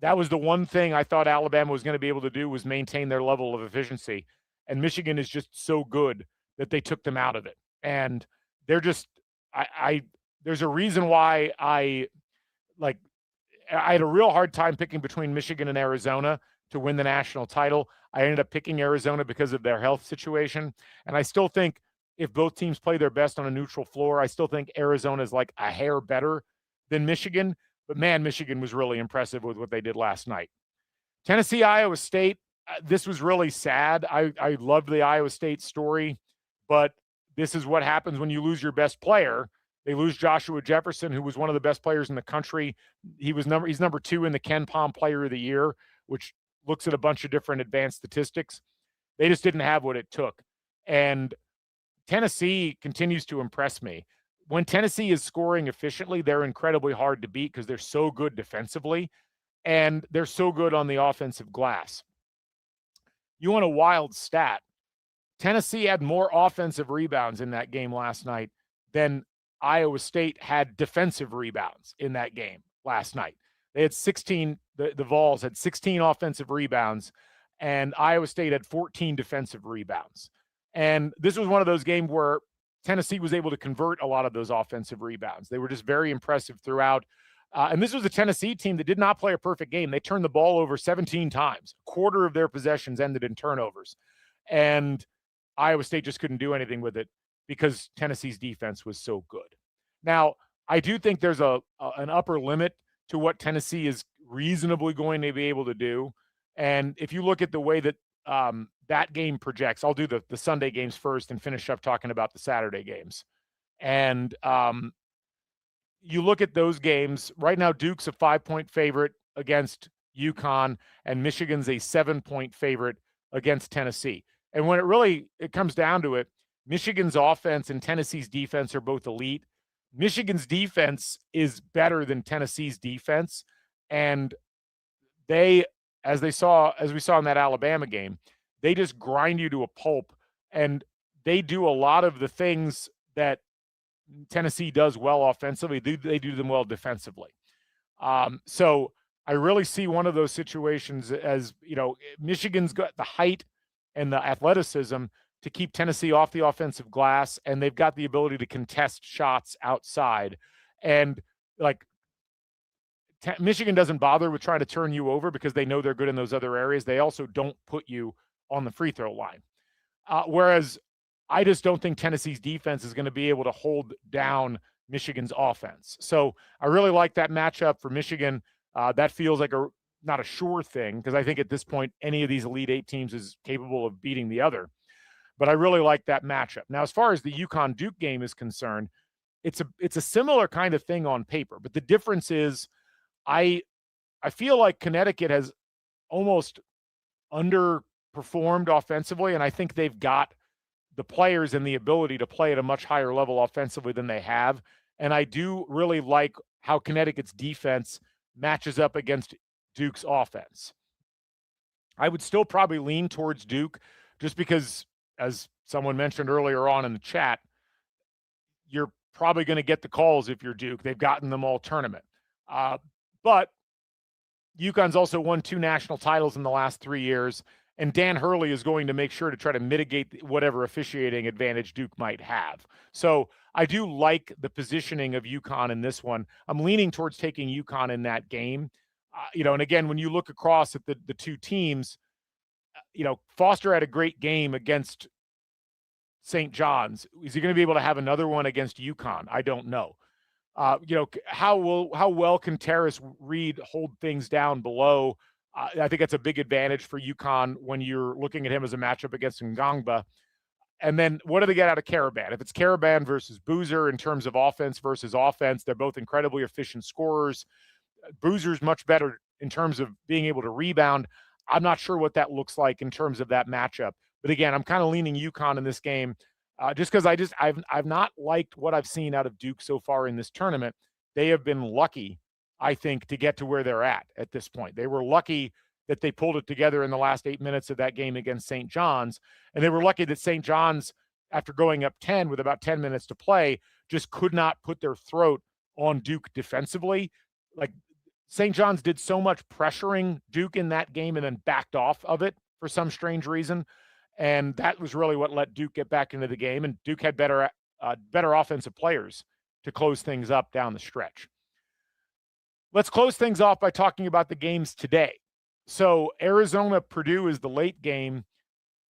that was the one thing I thought Alabama was going to be able to do, was maintain their level of efficiency. And Michigan is just so good that they took them out of it. And they're just there's a reason why I had a real hard time picking between Michigan and Arizona to win the national title. I ended up picking Arizona because of their health situation. And I still think if both teams play their best on a neutral floor, I still think Arizona is like a hair better than Michigan. But man, Michigan was really impressive with what they did last night. Tennessee, Iowa State, this was really sad. I loved the Iowa State story, but this is what happens when you lose your best player. They lose Joshua Jefferson, who was one of the best players in the country. He's number 2 in the Ken Pom Player of the Year, which looks at a bunch of different advanced statistics. They just didn't have what it took. And Tennessee continues to impress me. When Tennessee is scoring efficiently, they're incredibly hard to beat because they're so good defensively and they're so good on the offensive glass. You want a wild stat? Tennessee had more offensive rebounds in that game last night than Iowa State had defensive rebounds in that game last night. They had 16, the Vols had 16 offensive rebounds, and Iowa State had 14 defensive rebounds. And this was one of those games where Tennessee was able to convert a lot of those offensive rebounds. They were just very impressive throughout. And this was a Tennessee team that did not play a perfect game. They turned the ball over 17 times. A quarter of their possessions ended in turnovers. And Iowa State just couldn't do anything with it because Tennessee's defense was so good. Now, I do think there's an upper limit to what Tennessee is reasonably going to be able to do. And if you look at the way that that game projects, I'll do the Sunday games first and finish up talking about the Saturday games. And you look at those games, right now Duke's a 5-point favorite against UConn, and Michigan's a 7-point favorite against Tennessee. And when it comes down to it, Michigan's offense and Tennessee's defense are both elite. Michigan's defense is better than Tennessee's defense. And as we saw in that Alabama game, they just grind you to a pulp, and they do a lot of the things that Tennessee does well offensively. They do them well defensively. So I really see one of those situations as, Michigan's got the height and the athleticism to keep Tennessee off the offensive glass, and they've got the ability to contest shots outside. And Michigan doesn't bother with trying to turn you over because they know they're good in those other areas. They also don't put you on the free throw line. Whereas I just don't think Tennessee's defense is going to be able to hold down Michigan's offense. So I really like that matchup for Michigan. That feels like not a sure thing, because I think at this point, any of these Elite Eight teams is capable of beating the other. But I really like that matchup. Now, as far as the UConn-Duke game is concerned, it's a similar kind of thing on paper. But the difference is I feel like Connecticut has almost underperformed offensively, and I think they've got the players and the ability to play at a much higher level offensively than they have. And I do really like how Connecticut's defense matches up against Duke's offense. I would still probably lean towards Duke just because, as someone mentioned earlier on in the chat, you're probably going to get the calls if you're Duke. They've gotten them all tournament. But UConn's also won 2 national titles in the last 3 years, and Dan Hurley is going to make sure to try to mitigate whatever officiating advantage Duke might have. So I do like the positioning of UConn in this one. I'm leaning towards taking UConn in that game. And again, when you look across at the two teams, Foster had a great game against St. John's. Is he going to be able to have another one against UConn? I don't know. How well can Terrace Reed hold things down below? I think that's a big advantage for UConn when you're looking at him as a matchup against Ngangba. And then what do they get out of Caravan? If it's Caravan versus Boozer in terms of offense versus offense, they're both incredibly efficient scorers. Boozer's much better in terms of being able to rebound. I'm not sure what that looks like in terms of that matchup. But again, I'm kind of leaning UConn in this game just because I've not liked what I've seen out of Duke so far in this tournament. They have been lucky, I think, to get to where they're at this point. They were lucky that they pulled it together in the last 8 minutes of that game against St. John's. And they were lucky that St. John's, after going up 10 with about 10 minutes to play, just could not put their throat on Duke defensively. Like, St. John's did so much pressuring Duke in that game and then backed off of it for some strange reason. And that was really what let Duke get back into the game. And Duke had better offensive players to close things up down the stretch. Let's close things off by talking about the games today. So Arizona-Purdue is the late game.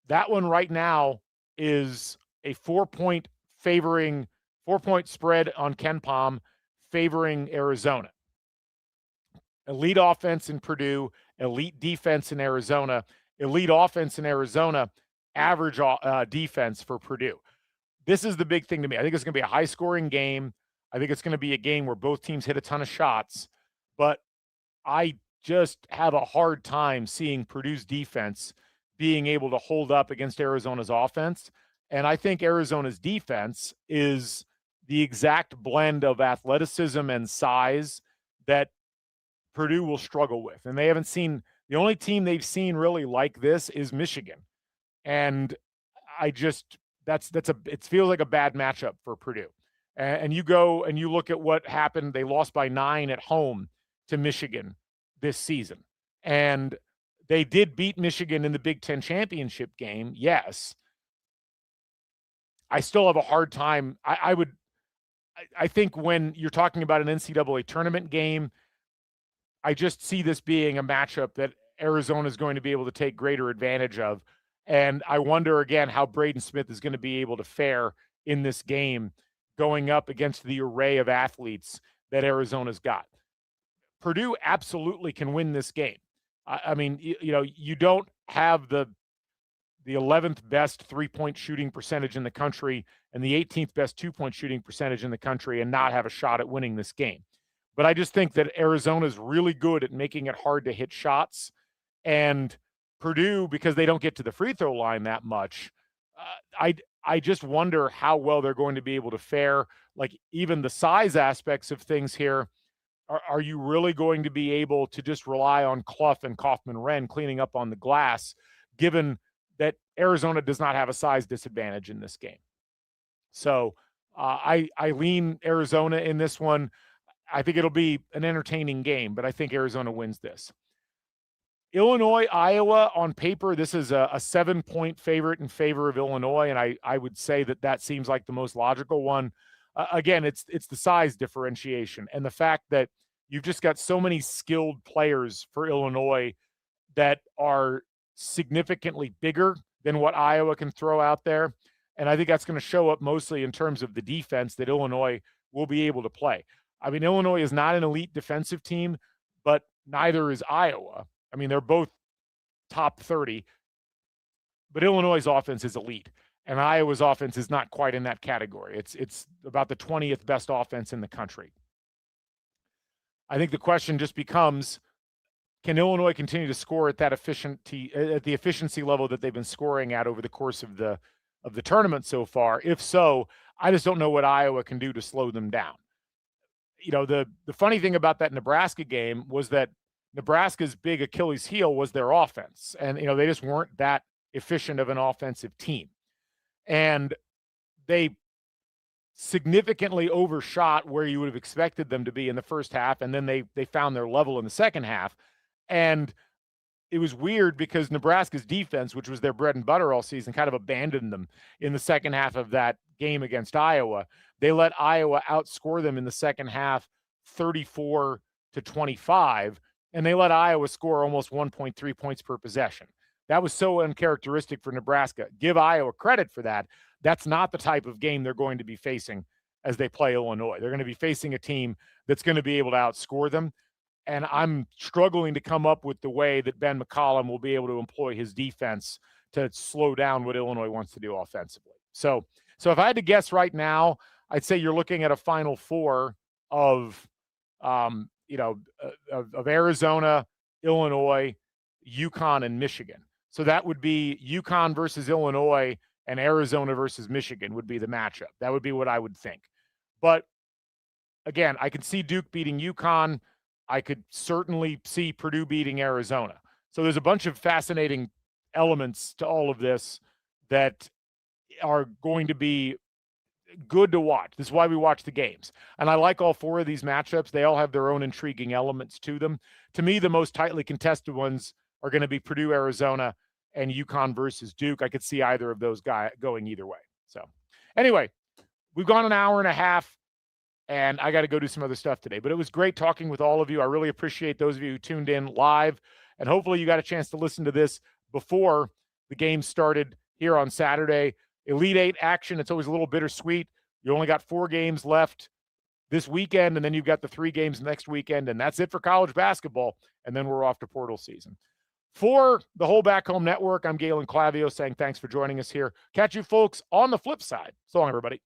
That one right now is a 4-point spread on KenPom favoring Arizona. Elite offense in Purdue, elite defense in Arizona, elite offense in Arizona, average defense for Purdue. This is the big thing to me. I think it's going to be a high-scoring game. I think it's going to be a game where both teams hit a ton of shots, but I just have a hard time seeing Purdue's defense being able to hold up against Arizona's offense. And I think Arizona's defense is the exact blend of athleticism and size that Purdue will struggle with. And they haven't seen – the only team they've seen really like this is Michigan. And I just – it feels like a bad matchup for Purdue. And you go and you look at what happened. They lost by 9 at home to Michigan this season. And they did beat Michigan in the Big Ten championship game, yes. I still have a hard time. I think when you're talking about an NCAA tournament game, I just see this being a matchup that Arizona is going to be able to take greater advantage of. And I wonder, again, how Braden Smith is going to be able to fare in this game going up against the array of athletes that Arizona's got. Purdue absolutely can win this game. I mean, you don't have the 11th best three-point shooting percentage in the country and the 18th best two-point shooting percentage in the country and not have a shot at winning this game. But I just think that Arizona is really good at making it hard to hit shots. And Purdue, because they don't get to the free throw line that much, I just wonder how well they're going to be able to fare. Like, even the size aspects of things here, are you really going to be able to just rely on Clough and Kaufman-Wren cleaning up on the glass, given that Arizona does not have a size disadvantage in this game? So I lean Arizona in this one. I think it'll be an entertaining game, but I think Arizona wins this. Illinois, Iowa, on paper, this is a 7-point favorite in favor of Illinois, and I would say that seems like the most logical one. Again, it's the size differentiation and the fact that you've just got so many skilled players for Illinois that are significantly bigger than what Iowa can throw out there. And I think that's going to show up mostly in terms of the defense that Illinois will be able to play. I mean, Illinois is not an elite defensive team, but neither is Iowa. I mean, they're both top 30, but Illinois' offense is elite, and Iowa's offense is not quite in that category. It's about the 20th best offense in the country. I think the question just becomes, can Illinois continue to score at the efficiency level that they've been scoring at over the course of the tournament so far? If so, I just don't know what Iowa can do to slow them down. The funny thing about that Nebraska game was that Nebraska's big Achilles heel was their offense. And, they just weren't that efficient of an offensive team. And they significantly overshot where you would have expected them to be in the first half. And then they found their level in the second half. And it was weird because Nebraska's defense, which was their bread and butter all season, kind of abandoned them in the second half of that game against Iowa. They let Iowa outscore them in the second half 34-25. And they let Iowa score almost 1.3 points per possession. That was so uncharacteristic for Nebraska. Give Iowa credit for that, That's not the type of game they're going to be facing as they play Illinois. They're going to be facing a team that's going to be able to outscore them. And I'm struggling to come up with the way that Ben McCollum will be able to employ his defense to slow down what Illinois wants to do offensively. So if I had to guess right now, I'd say you're looking at a Final Four of Arizona, Illinois, UConn, and Michigan. So that would be UConn versus Illinois and Arizona versus Michigan would be the matchup. That would be what I would think. But again, I could see Duke beating UConn. I could certainly see Purdue beating Arizona. So there's a bunch of fascinating elements to all of this that are going to be good to watch. This is why we watch the games. And I like all four of these matchups. They all have their own intriguing elements to them. To me, the most tightly contested ones are going to be Purdue, Arizona, and UConn versus Duke. I could see either of those guys going either way. So anyway, we've gone an hour and a half, and I got to go do some other stuff today. But it was great talking with all of you. I really appreciate those of you who tuned in live, and hopefully you got a chance to listen to this before the game started here on Saturday. Elite Eight action, it's always a little bittersweet. You only got 4 games left this weekend, and then you've got the 3 games next weekend, and that's it for college basketball, and then we're off to portal season. For the whole Back Home Network, I'm Galen Clavio saying thanks for joining us here. Catch you folks on the flip side. So long, everybody.